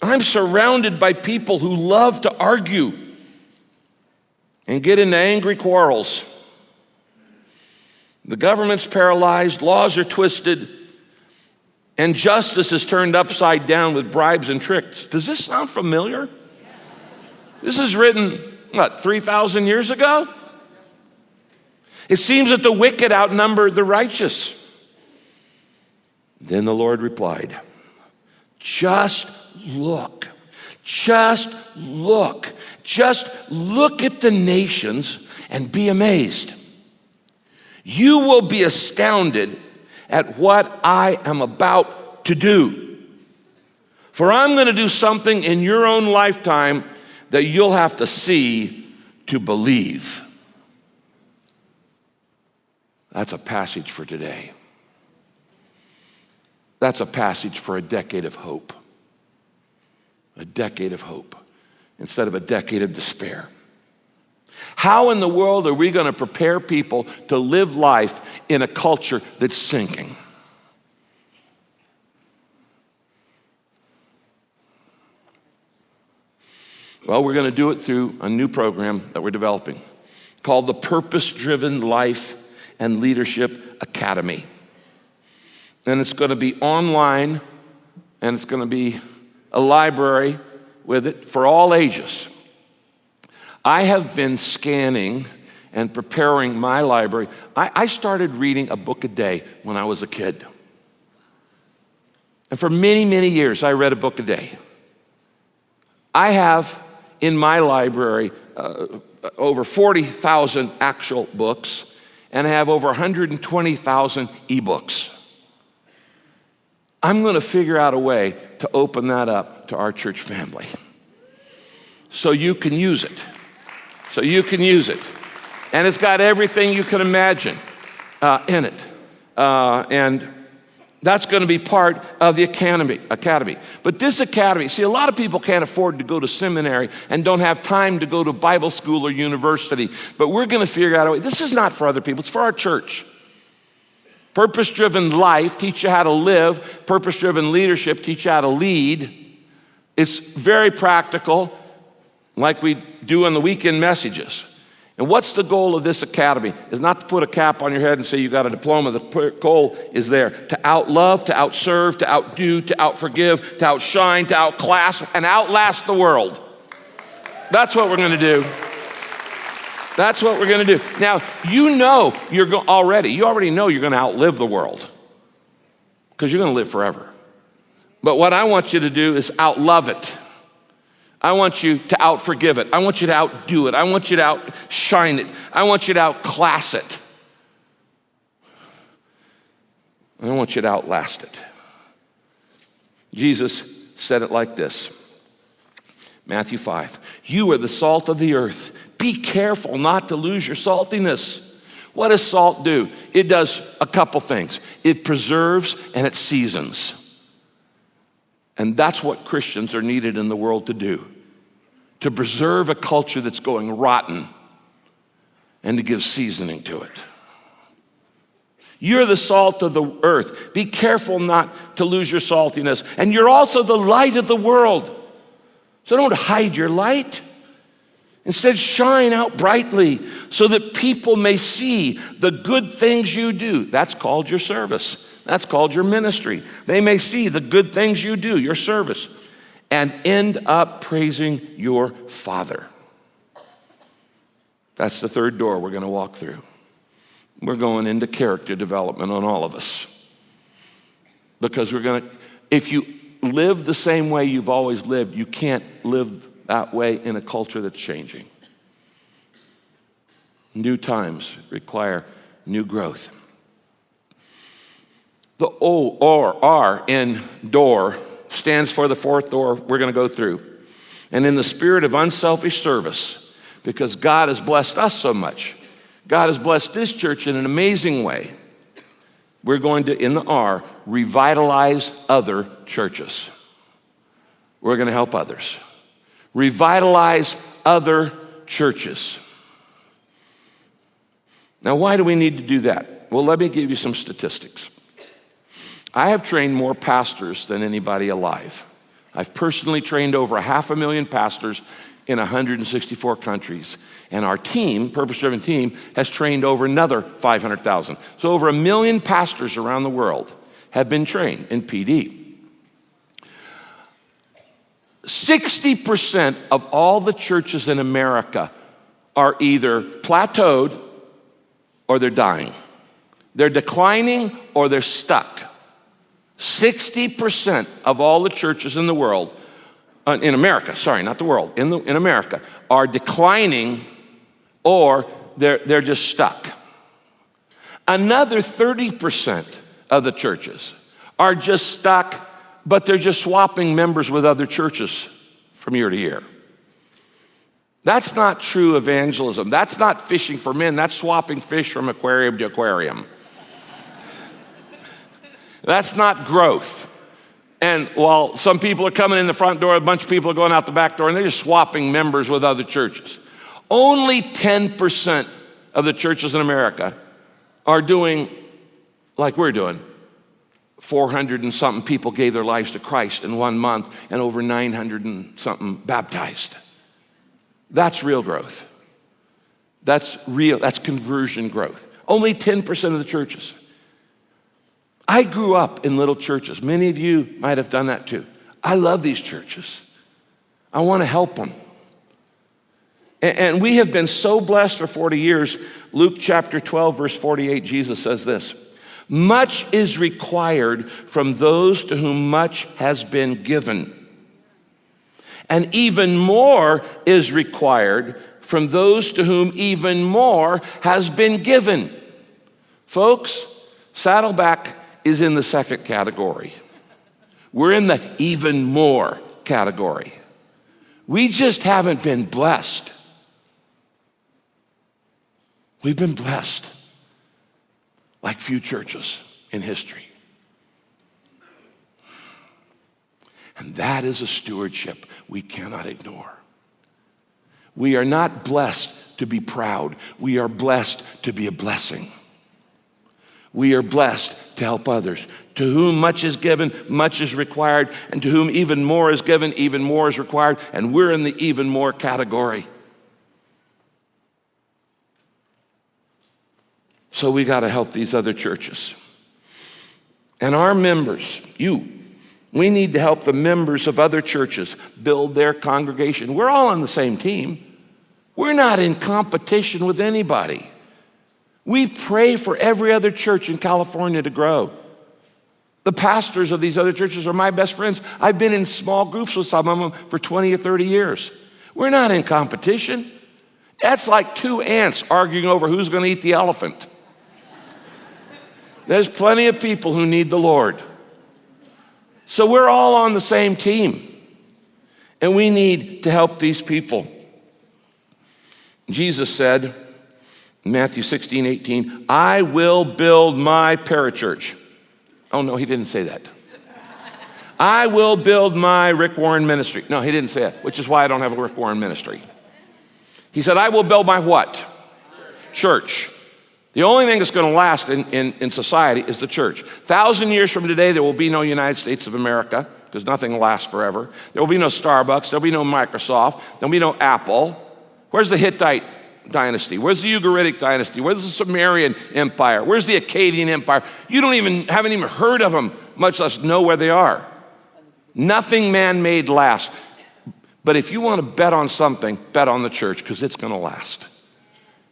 Speaker 1: I'm surrounded by people who love to argue and get into angry quarrels. The government's paralyzed, laws are twisted, and justice is turned upside down with bribes and tricks. Does this sound familiar? This is written, 3,000 years ago? It seems that the wicked outnumber the righteous. Then the Lord replied, just look at the nations and be amazed. You will be astounded at what I am about to do. For I'm going to do something in your own lifetime that you'll have to see to believe. That's a passage for today. That's a passage for a decade of hope. A decade of hope instead of a decade of despair. How in the world are we going to prepare people to live life in a culture that's sinking? Well, we're going to do it through a new program that we're developing called the Purpose-Driven Life and Leadership Academy. And it's going to be online, and it's going to be a library with it for all ages. I have been scanning and preparing my library. I started reading a book a day when I was a kid. And for many, many years, I read a book a day. I have in my library over 40,000 actual books, and I have over 120,000 ebooks. I'm going to figure out a way to open that up to our church family so you can use it. And it's got everything you can imagine in it. And that's going to be part of the academy. But this academy, see, a lot of people can't afford to go to seminary and don't have time to go to Bible school or university. But we're going to figure out a way. This is not for other people. It's for our church. Purpose-driven life, teach you how to live. Purpose-driven leadership, teach you how to lead. It's very practical, like we do on the weekend messages. And what's the goal of this academy? Is not to put a cap on your head and say you got a diploma. The goal is there to outlove, to outserve, to outdo, to outforgive, to outshine, to outclass, and outlast the world. That's what we're going to do. That's what we're going to do. Now, you know you already know you're going to outlive the world because you're going to live forever. But what I want you to do is outlove it. I want you to outforgive it. I want you to outdo it. I want you to outshine it. I want you to outclass it. I want you to outlast it. Jesus said it like this. Matthew 5. You are the salt of the earth. Be careful not to lose your saltiness. What does salt do? It does a couple things. It preserves and it seasons. And that's what Christians are needed in the world to do. To preserve a culture that's going rotten and to give seasoning to it. You're the salt of the earth. Be careful not to lose your saltiness. And you're also the light of the world. So don't hide your light. Instead, shine out brightly so that people may see the good things you do. That's called your service. That's called your ministry. They may see the good things you do, your service, and end up praising your Father. That's the third door we're going to walk through. We're going into character development on all of us. Because if you live the same way you've always lived, you can't live that way in a culture that's changing. New times require new growth. The O or R in door stands for the fourth door we're going to go through. And in the spirit of unselfish service, because God has blessed us so much, God has blessed this church in an amazing way, we're going to, in the R, revitalize other churches. We're going to help others. Revitalize other churches. Now, why do we need to do that? Well, let me give you some statistics. I have trained more pastors than anybody alive. I've personally trained over 500,000 pastors in 164 countries. And our team, purpose-driven team, has trained over another 500,000. So over 1 million pastors around the world have been trained in PD. 60% of all the churches in America are either plateaued or they're dying. They're declining or they're stuck. 60% of all the churches in the world, in America, sorry, not the world, in America, are declining or they're just stuck. Another 30% of the churches are just stuck, but they're just swapping members with other churches from year to year. That's not true evangelism. That's not fishing for men. That's swapping fish from aquarium to aquarium. That's not growth. And while some people are coming in the front door, a bunch of people are going out the back door, and they're just swapping members with other churches. Only 10% of the churches in America are doing like we're doing. 400 and something people gave their lives to Christ in 1 month, and over 900 and something baptized. That's real growth. That's conversion growth. Only 10% of the churches. I grew up in little churches. Many of you might have done that too. I love these churches. I want to help them. And we have been so blessed for 40 years. Luke chapter 12, verse 48, Jesus says this: much is required from those to whom much has been given. And even more is required from those to whom even more has been given. Folks, Saddleback is in the second category. We're in the even more category. We just haven't been blessed. We've been blessed like few churches in history. And that is a stewardship we cannot ignore. We are not blessed to be proud. We are blessed to be a blessing. We are blessed to help others. To whom much is given, much is required. And to whom even more is given, even more is required. And we're in the even more category. So we got to help these other churches. And our members, we need to help the members of other churches build their congregation. We're all on the same team. We're not in competition with anybody. We pray for every other church in California to grow. The pastors of these other churches are my best friends. I've been in small groups with some of them for 20 or 30 years. We're not in competition. That's like two ants arguing over who's going to eat the elephant. There's plenty of people who need the Lord. So we're all on the same team. And we need to help these people. Jesus said in Matthew 16:18, I will build my parachurch. Oh, no, he didn't say that. I will build my Rick Warren ministry. No, he didn't say that, which is why I don't have a Rick Warren ministry. He said, I will build my what? Church. The only thing that's going to last in society is the church. 1,000 years from today, there will be no United States of America, because nothing lasts forever. There will be no Starbucks. There will be no Microsoft. There will be no Apple. Where's the Hittite dynasty? Where's the Ugaritic dynasty? Where's the Sumerian Empire? Where's the Akkadian Empire? You haven't even heard of them, much less know where they are. Nothing man-made lasts. But if you want to bet on something, bet on the church, because it's going to last.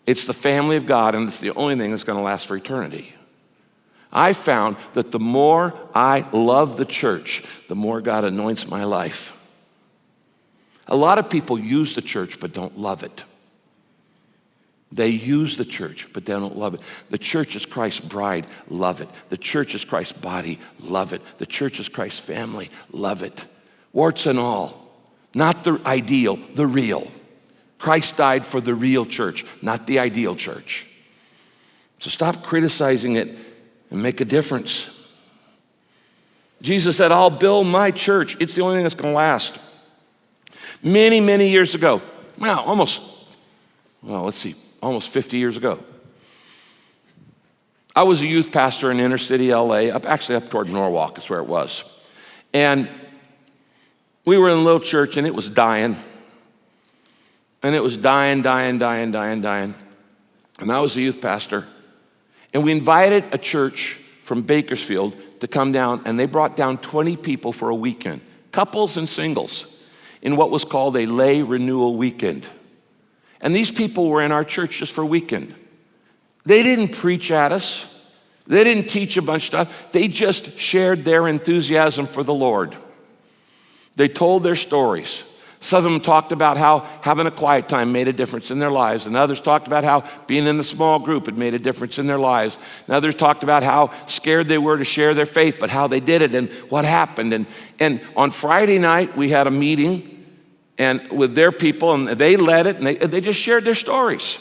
Speaker 1: It's the family of God, and it's the only thing that's going to last for eternity. I found that the more I love the church, the more God anoints my life. A lot of people use the church but don't love it. They use the church, but they don't love it. The church is Christ's bride, love it. The church is Christ's body, love it. The church is Christ's family, love it. Warts and all, not the ideal, the real. Christ died for the real church, not the ideal church. So stop criticizing it and make a difference. Jesus said, I'll build my church. It's the only thing that's going to last. Many, many years ago, almost 50 years ago, I was a youth pastor in inner city LA, up toward Norwalk is where it was. And we were in a little church and it was dying. And it was dying. And I was a youth pastor. And we invited a church from Bakersfield to come down, and they brought down 20 people for a weekend, couples and singles, in what was called a lay renewal weekend. And these people were in our church just for a weekend. They didn't preach at us. They didn't teach a bunch of stuff. They just shared their enthusiasm for the Lord. They told their stories. Some of them talked about how having a quiet time made a difference in their lives, and others talked about how being in the small group had made a difference in their lives. And others talked about how scared they were to share their faith, but how they did it and what happened. And on Friday night, we had a meeting and with their people, and they led it, and they just shared their stories.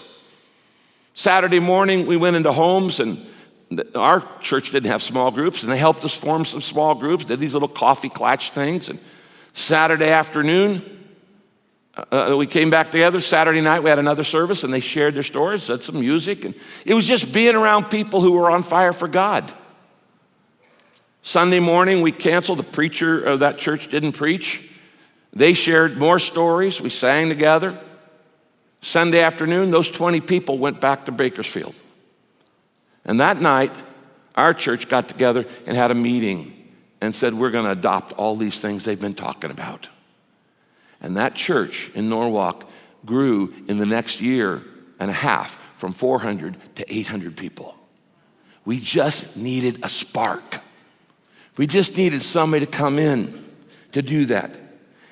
Speaker 1: Saturday morning, we went into homes, and our church didn't have small groups, and they helped us form some small groups, did these little coffee klatch things. And Saturday afternoon, we came back together. Saturday night, we had another service, and they shared their stories, said some music, and it was just being around people who were on fire for God. Sunday morning, we canceled. The preacher of that church didn't preach. They shared more stories. We sang together. Sunday afternoon, those 20 people went back to Bakersfield. And that night, our church got together and had a meeting and said, we're going to adopt all these things they've been talking about. And that church in Norwalk grew in the next year and a half from 400 to 800 people. We just needed a spark. We just needed somebody to come in to do that.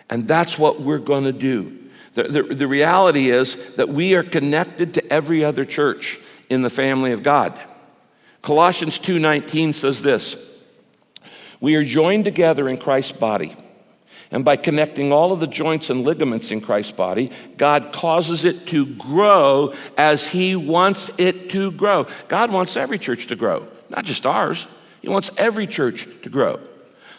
Speaker 1: And that's what we're going to do. The reality is that we are connected to every other church in the family of God. Colossians 2:19 says this, we are joined together in Christ's body. And by connecting all of the joints and ligaments in Christ's body, God causes it to grow as he wants it to grow. God wants every church to grow, not just ours. He wants every church to grow.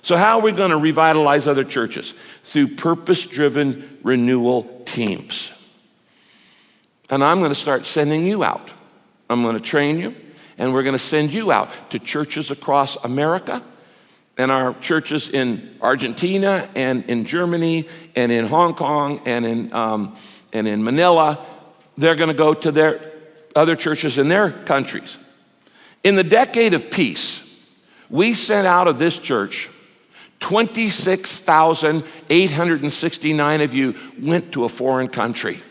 Speaker 1: So how are we going to revitalize other churches? Through purpose-driven renewal teams. And I'm going to start sending you out. I'm going to train you, and we're going to send you out to churches across America, and our churches in Argentina and in Germany and in Hong Kong and in Manila. They're going to go to their other churches in their countries. In the decade of peace, we sent out of this church 26,869 of you went to a foreign country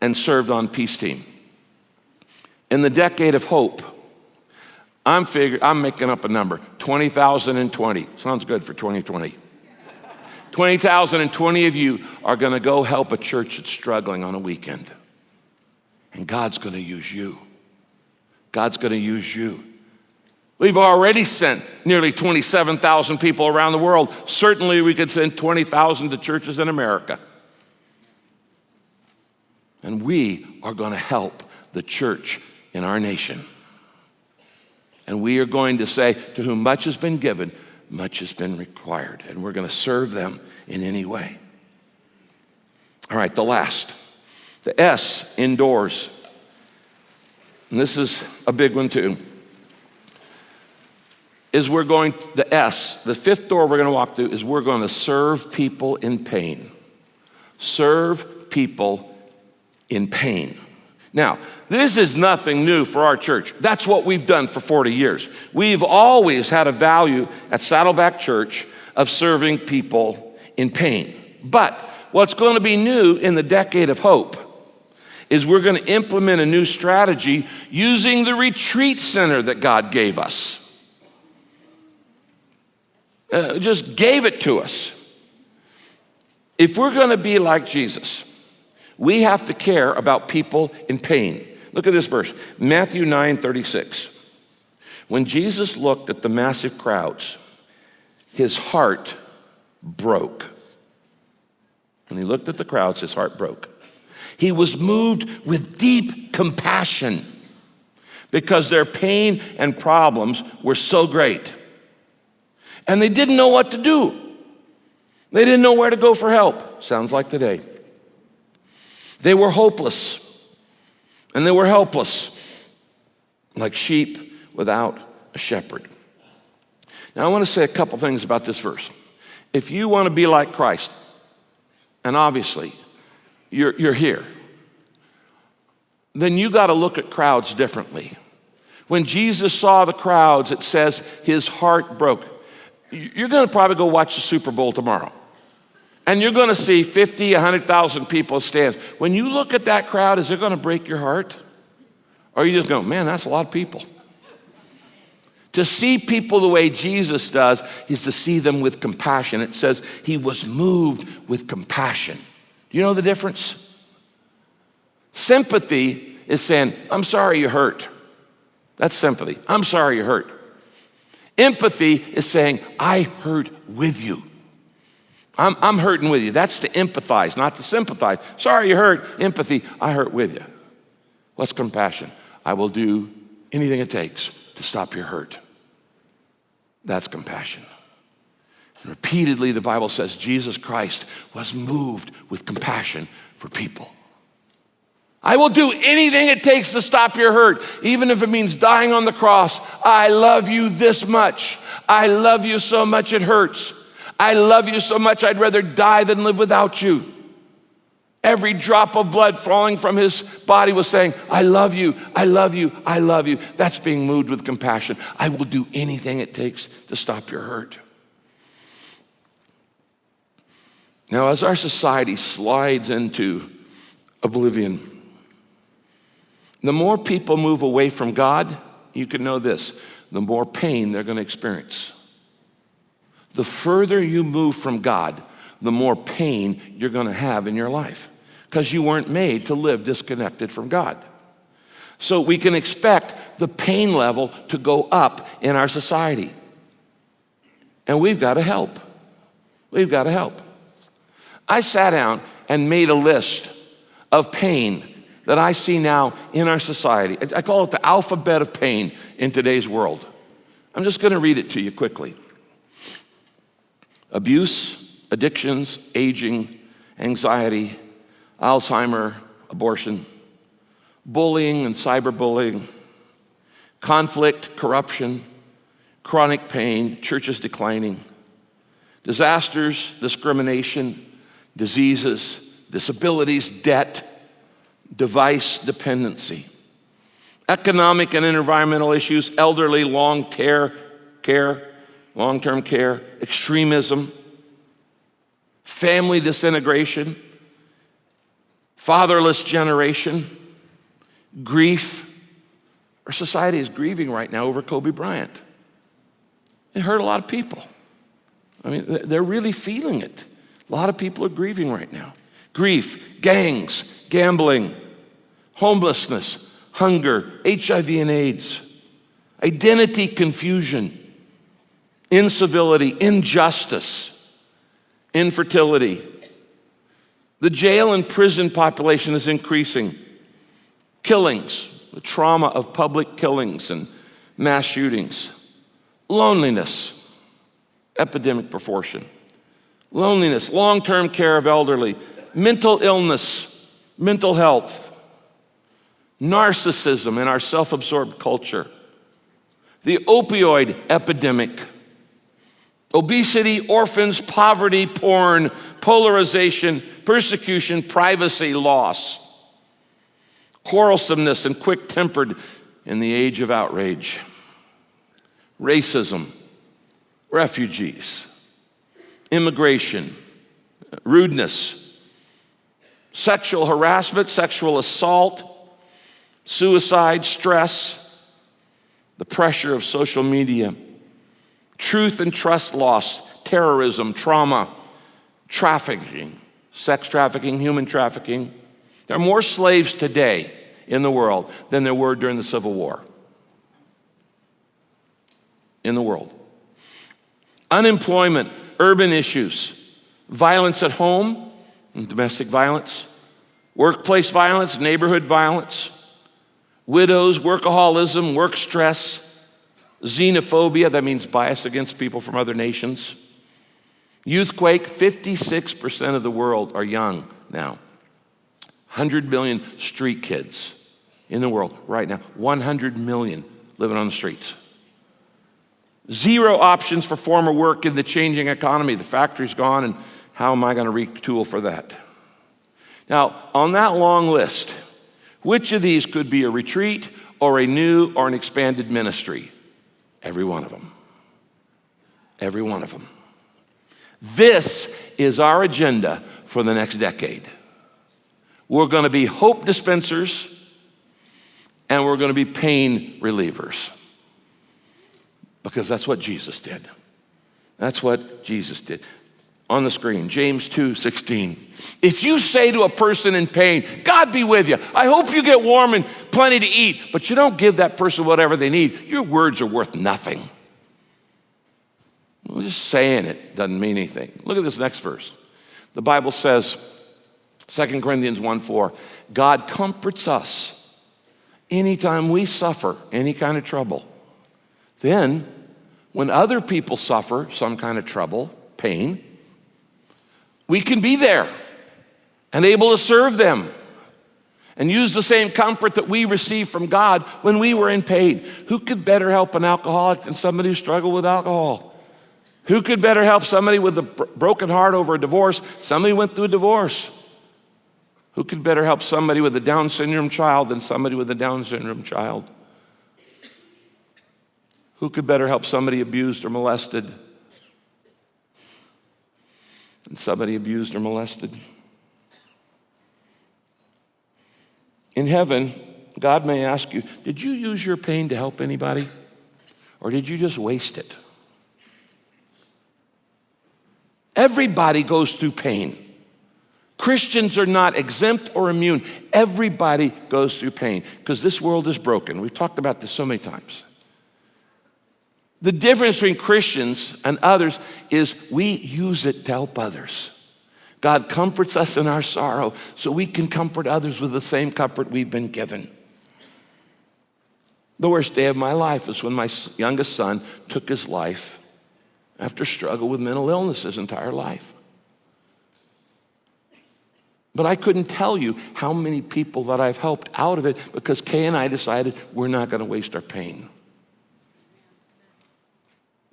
Speaker 1: and served on peace team. In the decade of hope, I'm making up a number, 20,020. Sounds good for 2020. 20,020 of you are going to go help a church that's struggling on a weekend. And God's going to use you. God's going to use you. We've already sent nearly 27,000 people around the world. Certainly we could send 20,000 to churches in America. And we are going to help the church in our nation. And we are going to say, to whom much has been given, much has been required. And we're going to serve them in any way. All right, the last. The S, indoors. And this is a big one too. The fifth door we're going to walk through is we're going to serve people in pain. Serve people in pain. Now, this is nothing new for our church. That's what we've done for 40 years. We've always had a value at Saddleback Church of serving people in pain. But what's going to be new in the decade of hope is we're going to implement a new strategy using the retreat center that God gave us. Just gave it to us. If we're going to be like Jesus, we have to care about people in pain. Look at this verse, Matthew 9:36. When Jesus looked at the massive crowds, his heart broke. When he looked at the crowds, his heart broke. He was moved with deep compassion because their pain and problems were so great. And they didn't know what to do. They didn't know where to go for help. Sounds like today. They were hopeless and they were helpless, like sheep without a shepherd. Now I want to say a couple things about this verse. If you want to be like Christ, and obviously you're here, then you got to look at crowds differently. When Jesus saw the crowds, it says his heart broke. You're going to probably go watch the Super Bowl tomorrow. And you're going to see 50, 100,000 people stand. When you look at that crowd, is it going to break your heart? Or are you just going, man, that's a lot of people. To see people the way Jesus does is to see them with compassion. It says he was moved with compassion. Do you know the difference? Sympathy is saying, I'm sorry you hurt. That's sympathy. I'm sorry you hurt. Empathy is saying, I hurt with you. I'm hurting with you. That's to empathize, not to sympathize. Sorry you hurt. Empathy, I hurt with you. What's compassion? I will do anything it takes to stop your hurt. That's compassion. And repeatedly, the Bible says Jesus Christ was moved with compassion for people. I will do anything it takes to stop your hurt, even if it means dying on the cross. I love you this much. I love you so much it hurts. I love you so much I'd rather die than live without you. Every drop of blood falling from his body was saying, I love you, I love you, I love you. That's being moved with compassion. I will do anything it takes to stop your hurt. Now, as our society slides into oblivion, the more people move away from God, you can know this, the more pain they're going to experience. The further you move from God, the more pain you're going to have in your life because you weren't made to live disconnected from God. So we can expect the pain level to go up in our society. And we've got to help. We've got to help. I sat down and made a list of pain that I see now in our society. I call it the alphabet of pain in today's world. I'm just going to read it to you quickly. Abuse, addictions, aging, anxiety, Alzheimer, abortion, bullying and cyberbullying, conflict, corruption, chronic pain, churches declining, disasters, discrimination, diseases, disabilities, debt, device dependency, economic and environmental issues, elderly, long-term care, extremism, family disintegration, fatherless generation, grief. Our society is grieving right now over Kobe Bryant. It hurt a lot of people. I mean, they're really feeling it. A lot of people are grieving right now. Grief, gangs, gambling, homelessness, hunger, HIV and AIDS, identity confusion, incivility, injustice, infertility. The jail and prison population is increasing. Killings, the trauma of public killings and mass shootings. Loneliness, epidemic proportion. Loneliness, long-term care of elderly, mental illness, mental health, narcissism in our self-absorbed culture, the opioid epidemic, Obesity, orphans, poverty, porn, polarization, persecution, privacy, loss, quarrelsomeness, and quick-tempered in the age of outrage, racism, refugees, immigration, rudeness, sexual harassment, sexual assault, suicide, stress, the pressure of social media, truth and trust loss, terrorism, trauma, trafficking, sex trafficking, human trafficking. There are more slaves today in the world than there were during the Civil War. In the world. Unemployment, urban issues, violence at home, domestic violence, workplace violence, neighborhood violence, widows, workaholism, work stress, xenophobia, that means bias against people from other nations. Youthquake, 56% of the world are young now. 100 million street kids in the world right now. 100 million living on the streets. Zero options for former work in the changing economy. The factory's gone, and how am I going to retool for that? Now, on that long list, which of these could be a retreat or a new or an expanded ministry? Every one of them. Every one of them. This is our agenda for the next decade. We're going to be hope dispensers, and we're going to be pain relievers. Because that's what Jesus did. That's what Jesus did. On the screen, James 2:16. If you say to a person in pain, God be with you, I hope you get warm and plenty to eat, but you don't give that person whatever they need, your words are worth nothing. Well, just saying it doesn't mean anything. Look at this next verse. The Bible says, 2 Corinthians 1:4, God comforts us anytime we suffer any kind of trouble. Then, when other people suffer some kind of trouble, pain, we can be there and able to serve them and use the same comfort that we received from God when we were in pain. Who could better help an alcoholic than somebody who struggled with alcohol? Who could better help somebody with a broken heart over a divorce? Somebody went through a divorce. Who could better help somebody with a Down syndrome child than somebody with a Down syndrome child? Who could better help somebody abused or molested than somebody abused or molested? In heaven, God may ask you, did you use your pain to help anybody? Or did you just waste it? Everybody goes through pain. Christians are not exempt or immune. Everybody goes through pain because this world is broken. We've talked about this so many times. The difference between Christians and others is we use it to help others. God comforts us in our sorrow so we can comfort others with the same comfort we've been given. The worst day of my life was when my youngest son took his life after struggle with mental illness his entire life. But I couldn't tell you how many people that I've helped out of it because Kay and I decided we're not going to waste our pain.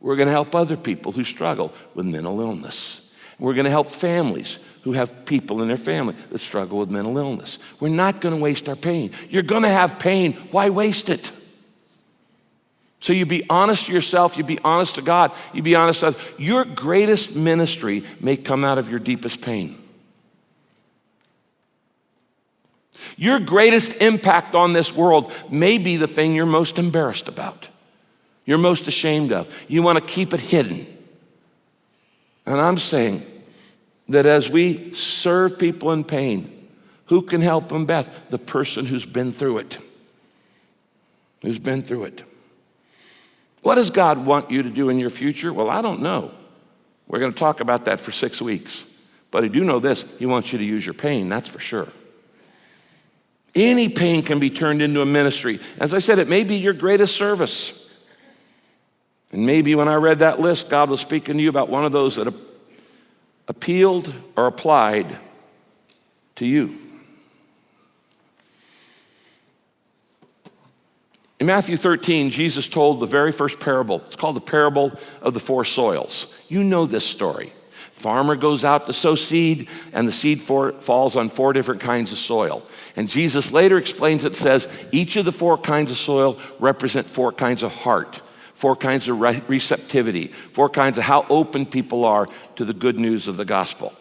Speaker 1: We're going to help other people who struggle with mental illness. We're going to help families who have people in their family that struggle with mental illness. We're not going to waste our pain. You're going to have pain. Why waste it? So you be honest to yourself. You be honest to God. You be honest to others. Your greatest ministry may come out of your deepest pain. Your greatest impact on this world may be the thing you're most embarrassed about. You're most ashamed of. You want to keep it hidden. And I'm saying that as we serve people in pain, who can help them best? The person who's been through it. Who's been through it. What does God want you to do in your future? Well, I don't know. We're going to talk about that for 6 weeks. But I do know this, he wants you to use your pain, that's for sure. Any pain can be turned into a ministry. As I said, it may be your greatest service. And maybe when I read that list, God was speaking to you about one of those that appealed or applied to you. In Matthew 13, Jesus told the very first parable. It's called the parable of the four soils. You know this story. Farmer goes out to sow seed, and the seed falls on four different kinds of soil. And Jesus later explains it, says, each of the four kinds of soil represent four kinds of heart, four kinds of receptivity, four kinds of how open people are to the good news of the gospel.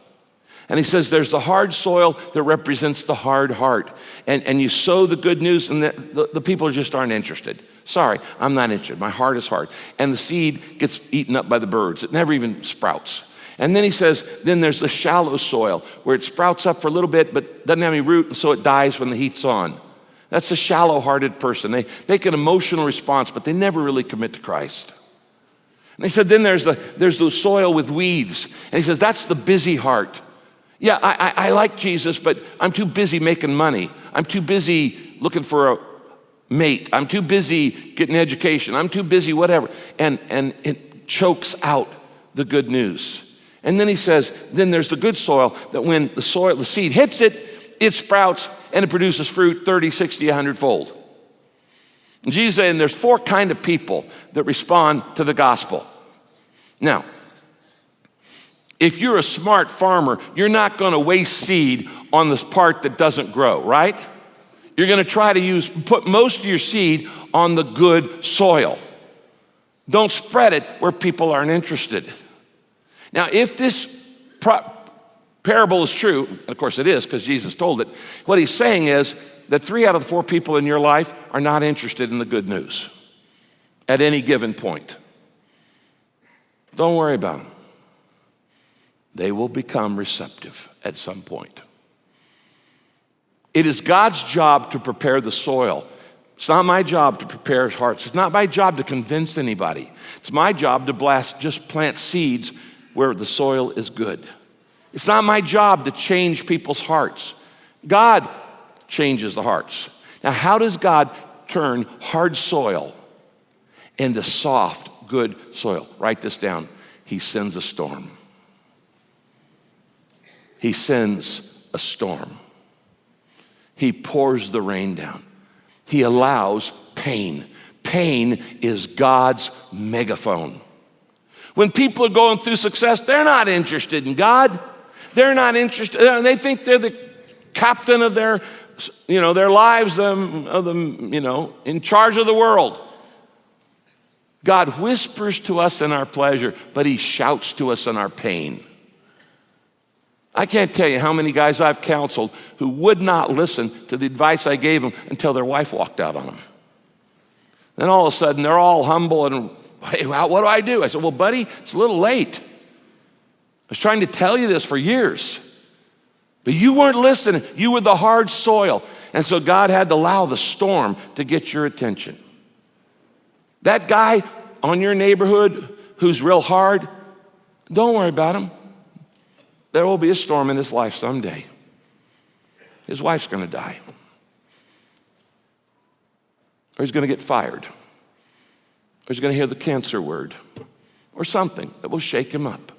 Speaker 1: And he says there's the hard soil that represents the hard heart. And you sow the good news, and the people just aren't interested. Sorry, I'm not interested. My heart is hard. And the seed gets eaten up by the birds. It never even sprouts. And then he says, then there's the shallow soil where it sprouts up for a little bit, but doesn't have any root, and so it dies when the heat's on. That's a shallow-hearted person. They make an emotional response, but they never really commit to Christ. And he said, then there's the soil with weeds. And he says, that's the busy heart. Yeah, I like Jesus, but I'm too busy making money. I'm too busy looking for a mate. I'm too busy getting education. I'm too busy whatever. And it chokes out the good news. And then he says, then there's the good soil that when the seed hits it, it sprouts and it produces fruit 30, 60, 100-fold. And Jesus is saying there's four kinds of people that respond to the gospel. Now, if you're a smart farmer, you're not going to waste seed on this part that doesn't grow, right? You're going to try to put most of your seed on the good soil. Don't spread it where people aren't interested. Now, if this parable is true, of course it is because Jesus told it, what he's saying is that 3 out of the 4 people in your life are not interested in the good news at any given point. Don't worry about them. They will become receptive at some point. It is God's job to prepare the soil. It's not my job to prepare hearts. It's not my job to convince anybody. It's my job to just plant seeds where the soil is good. It's not my job to change people's hearts. God changes the hearts. Now, how does God turn hard soil into soft, good soil? Write this down. He sends a storm. He sends a storm. He pours the rain down. He allows pain. Pain is God's megaphone. When people are going through success, they're not interested in God. They're not interested. They think they're the captain of their lives, in charge of the world. God whispers to us in our pleasure, but he shouts to us in our pain. I can't tell you how many guys I've counseled who would not listen to the advice I gave them until their wife walked out on them. Then all of a sudden, they're all humble and, hey, what do I do? I said, well, buddy, it's a little late. I was trying to tell you this for years, but you weren't listening. You were the hard soil. And so God had to allow the storm to get your attention. That guy on your neighborhood who's real hard, don't worry about him. There will be a storm in his life someday. His wife's going to die. Or he's going to get fired. Or he's going to hear the cancer word. Or something that will shake him up.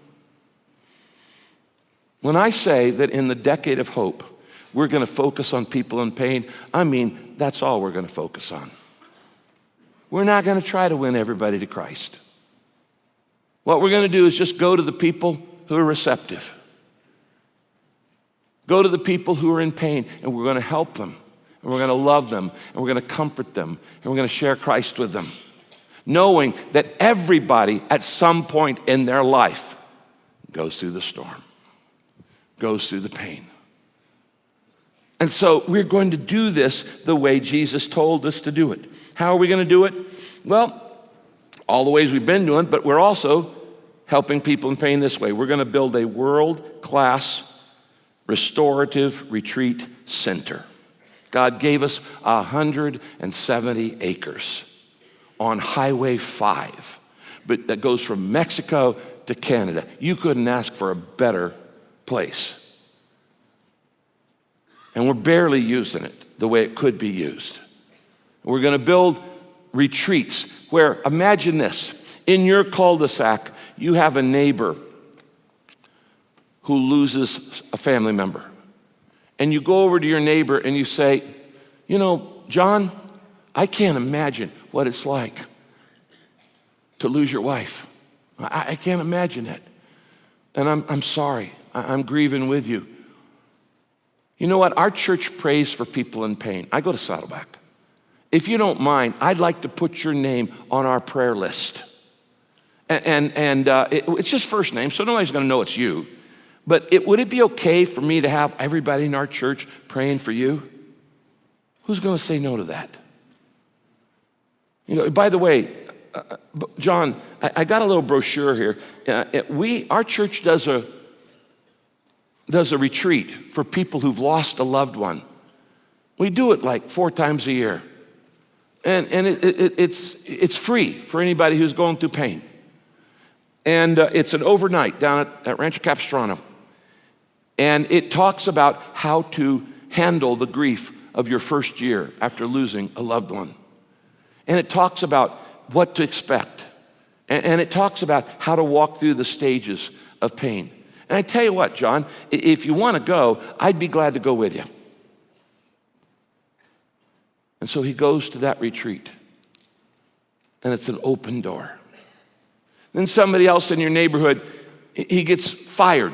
Speaker 1: When I say that in the decade of hope, we're going to focus on people in pain, I mean, that's all we're going to focus on. We're not going to try to win everybody to Christ. What we're going to do is just go to the people who are receptive. Go to the people who are in pain, and we're going to help them, and we're going to love them, and we're going to comfort them, and we're going to share Christ with them, knowing that everybody at some point in their life goes through the storm, goes through the pain. And so we're going to do this the way Jesus told us to do it. How are we going to do it? Well, all the ways we've been doing, but we're also helping people in pain this way. We're going to build a world-class restorative retreat center. God gave us 170 acres on Highway 5, but that goes from Mexico to Canada. You couldn't ask for a better place. And we're barely using it the way it could be used. We're going to build retreats where, imagine this, in your cul-de-sac, you have a neighbor who loses a family member. And you go over to your neighbor and you say, John, I can't imagine what it's like to lose your wife. I can't imagine it. And I'm sorry. I'm grieving with you. You know what? Our church prays for people in pain. I go to Saddleback. If you don't mind, I'd like to put your name on our prayer list. It's just first name, so nobody's going to know it's you. But would it be okay for me to have everybody in our church praying for you? Who's going to say no to that? You know, by the way, John, I got a little brochure here. Our church does a retreat for people who've lost a loved one. We do it like 4 times a year. And it's free for anybody who's going through pain. And it's an overnight down at Rancho Capistrano. And it talks about how to handle the grief of your first year after losing a loved one. And it talks about what to expect. And it talks about how to walk through the stages of pain. And I tell you what, John, if you want to go, I'd be glad to go with you. And so he goes to that retreat. And it's an open door. Then somebody else in your neighborhood, he gets fired.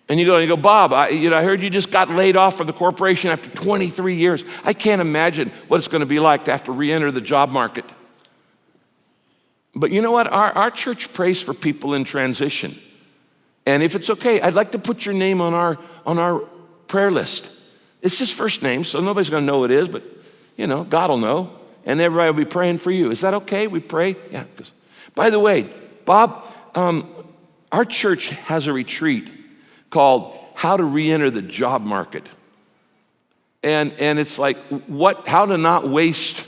Speaker 1: And you go, Bob, I heard you just got laid off from the corporation after 23 years. I can't imagine what it's going to be like to have to re-enter the job market. But you know what? Our church prays for people in transition. And if it's okay, I'd like to put your name on our prayer list. It's just first name, so nobody's going to know who it is, but God will know. And everybody will be praying for you. Is that okay? We pray? Yeah. By the way, Bob, our church has a retreat called How to Re-Enter the Job Market. And it's like how to not waste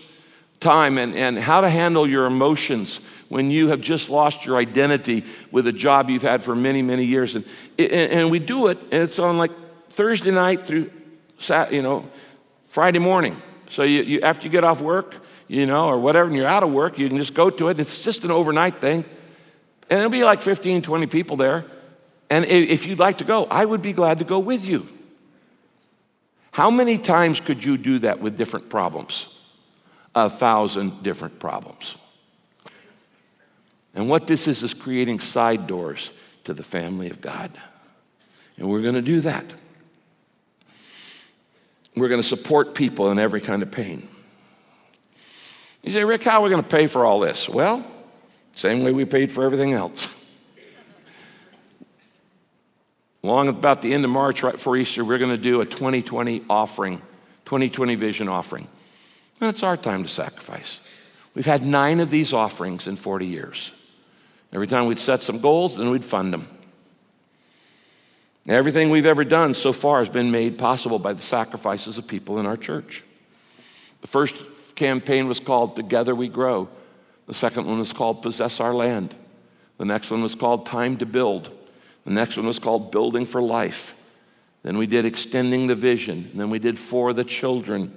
Speaker 1: time and how to handle your emotions when you have just lost your identity with a job you've had for many, many years. And we do it, and it's on like Thursday night through Friday morning. So you after you get off work, or whatever, and you're out of work, you can just go to it. It's just an overnight thing. And there'll be like 15, 20 people there. And if you'd like to go, I would be glad to go with you. How many times could you do that with different problems? 1,000 different problems. And what this is creating side doors to the family of God. And we're going to do that. We're going to support people in every kind of pain. You say, Rick, how are we going to pay for all this? Well, same way we paid for everything else. Along about the end of March, right before Easter, we're going to do a 2020 offering, 2020 vision offering. And it's our time to sacrifice. We've had 9 of these offerings in 40 years. Every time we'd set some goals, then we'd fund them. Everything we've ever done so far has been made possible by the sacrifices of people in our church. The first campaign was called Together We Grow. The second one was called Possess Our Land. The next one was called Time to Build. The next one was called Building for Life. Then we did Extending the Vision. And then we did For the Children. And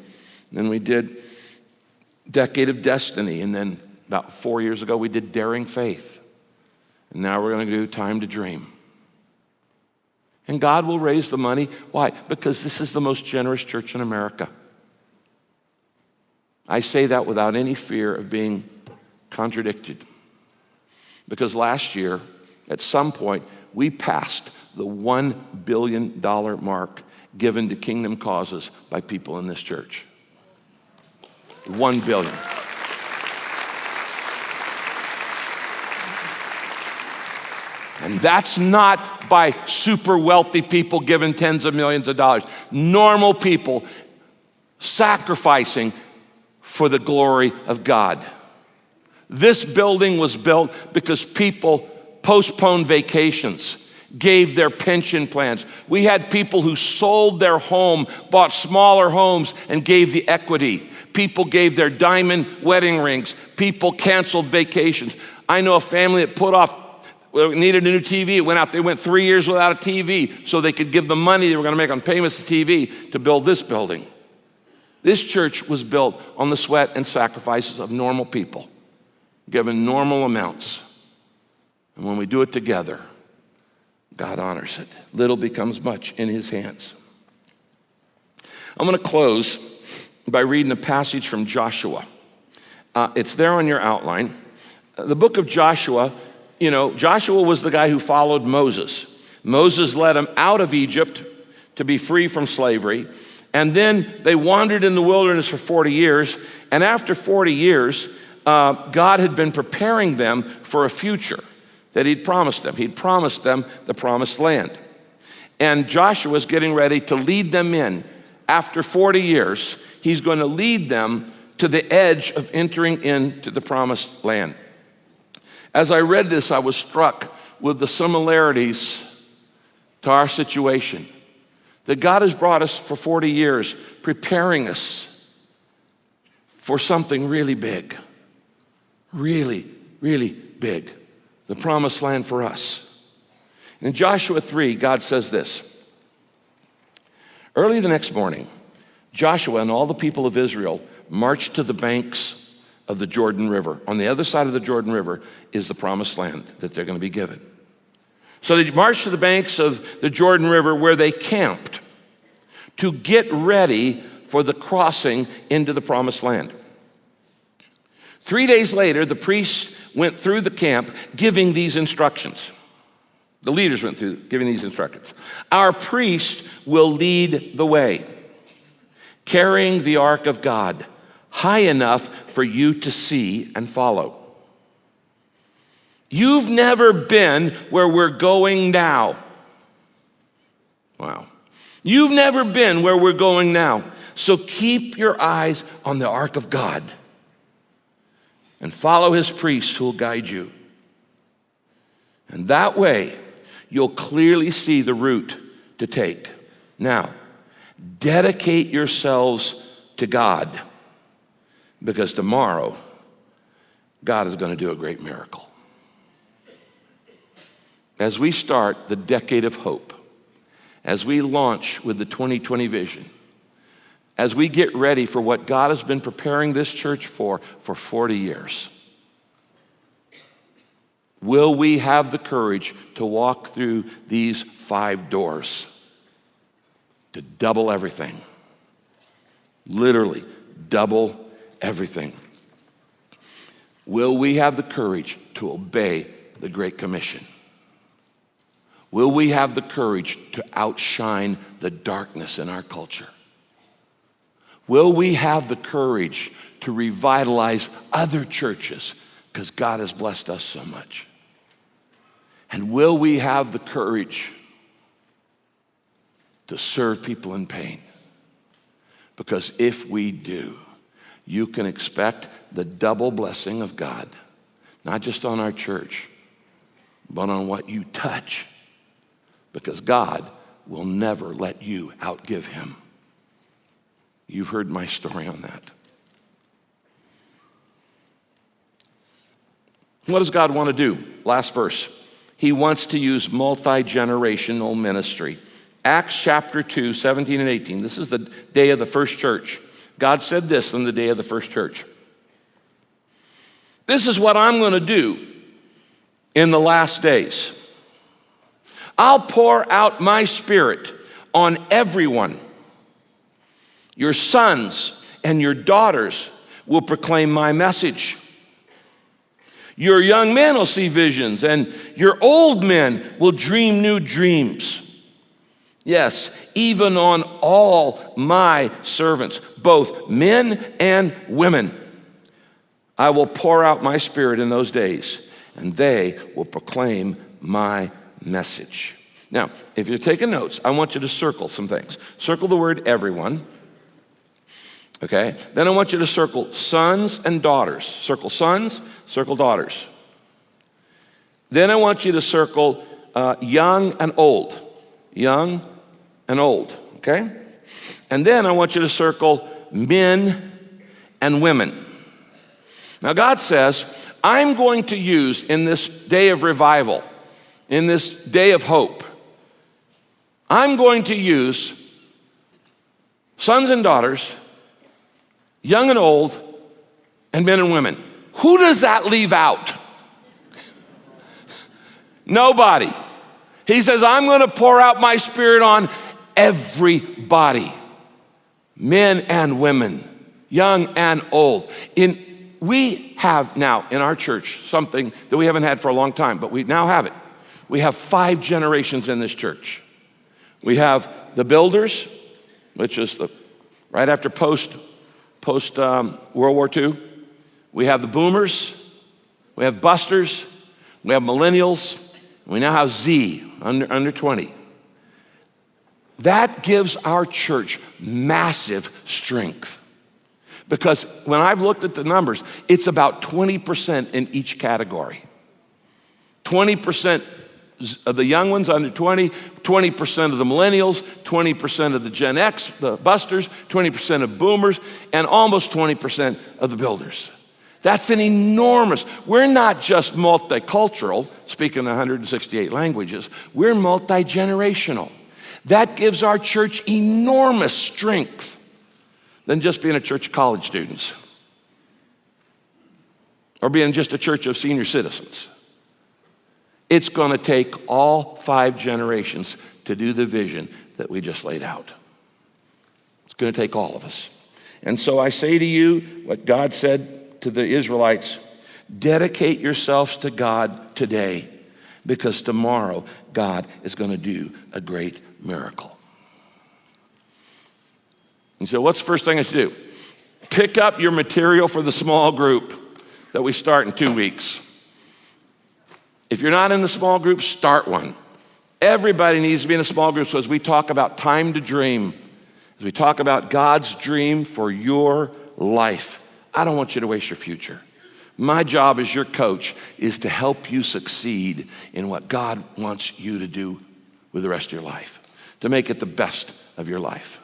Speaker 1: then we did Decade of Destiny. And then about 4 years ago, we did Daring Faith. And now we're going to do Time to Dream. And God will raise the money. Why? Because this is the most generous church in America. I say that without any fear of being contradicted. Because last year, at some point, we passed the $1 billion mark given to kingdom causes by people in this church. $1 billion. And that's not by super wealthy people giving tens of millions of dollars. Normal people sacrificing for the glory of God. This building was built because people postponed vacations, gave their pension plans. We had people who sold their home, bought smaller homes, and gave the equity. People gave their diamond wedding rings. People canceled vacations. I know a family that needed a new TV. It went out. They went 3 years without a TV so they could give the money they were going to make on payments to TV to build this building. This church was built on the sweat and sacrifices of normal people, given normal amounts. And when we do it together, God honors it. Little becomes much in his hands. I'm going to close by reading a passage from Joshua. It's there on your outline. The book of Joshua, Joshua was the guy who followed Moses. Moses led him out of Egypt to be free from slavery. And then they wandered in the wilderness for 40 years. And after 40 years, God had been preparing them for a future that he'd promised them. He'd promised them the promised land. And Joshua was getting ready to lead them in. After 40 years, he's going to lead them to the edge of entering into the promised land. As I read this, I was struck with the similarities to our situation. That God has brought us for 40 years, preparing us for something really big. Really, really big. The promised land for us. In Joshua 3, God says this. Early the next morning, Joshua and all the people of Israel marched to the banks of the Jordan River. On the other side of the Jordan River is the promised land that they're going to be given. So they marched to the banks of the Jordan River where they camped to get ready for the crossing into the promised land. 3 days later, the priests went through the camp giving these instructions. The leaders went through giving these instructions. Our priest will lead the way, carrying the ark of God high enough for you to see and follow. You've never been where we're going now. Wow. You've never been where we're going now. So keep your eyes on the ark of God and follow his priest who will guide you. And that way, you'll clearly see the route to take. Now, dedicate yourselves to God, because tomorrow, God is going to do a great miracle. As we start the decade of hope, as we launch with the 2020 vision, as we get ready for what God has been preparing this church for 40 years, will we have the courage to walk through these 5 doors, to double everything? Literally, double everything. Will we have the courage to obey the Great Commission? Will we have the courage to outshine the darkness in our culture? Will we have the courage to revitalize other churches because God has blessed us so much? And will we have the courage to serve people in pain? Because if we do, you can expect the double blessing of God, not just on our church, but on what you touch. Because God will never let you outgive him. You've heard my story on that. What does God want to do? Last verse. He wants to use multi-generational ministry. Acts chapter 2, 17 and 18. This is the day of the first church. God said this on the day of the first church. This is what I'm going to do in the last days. I'll pour out my spirit on everyone. Your sons and your daughters will proclaim my message. Your young men will see visions, and your old men will dream new dreams. Yes, even on all my servants, both men and women, I will pour out my spirit in those days, and they will proclaim my message. Now, if you're taking notes, I want you to circle some things. Circle the word everyone. Okay? Then I want you to circle sons and daughters. Circle sons, circle daughters. Then I want you to circle young and old. Young and old. Okay? And then I want you to circle men and women. Now God says, I'm going to use in this day of revival, in this day of hope, I'm going to use sons and daughters, young and old, and men and women. Who does that leave out? Nobody. He says, I'm going to pour out my spirit on everybody, men and women. young and old. We have now in our church something that we haven't had for a long time, but we now have it. We have 5 generations in this church. We have the builders, which is right after post World War II. We have the boomers. We have busters. We have millennials. We now have Z, under 20. That gives our church massive strength. Because when I've looked at the numbers, it's about 20% in each category. 20% of the young ones under 20, 20% of the millennials, 20% of the Gen X, the busters, 20% of boomers, and almost 20% of the builders. That's an enormous, we're not just multicultural, speaking 168 languages, we're multi-generational. That gives our church enormous strength than just being a church of college students or being just a church of senior citizens. It's gonna take all 5 generations to do the vision that we just laid out. It's gonna take all of us. And so I say to you what God said to the Israelites, dedicate yourselves to God today, because tomorrow God is gonna do a great miracle. And so what's the first thing I should do? Pick up your material for the small group that we start in 2 weeks. If you're not in the small group, start one. Everybody needs to be in a small group, so as we talk about time to dream, as we talk about God's dream for your life, I don't want you to waste your future. My job as your coach is to help you succeed in what God wants you to do with the rest of your life, to make it the best of your life.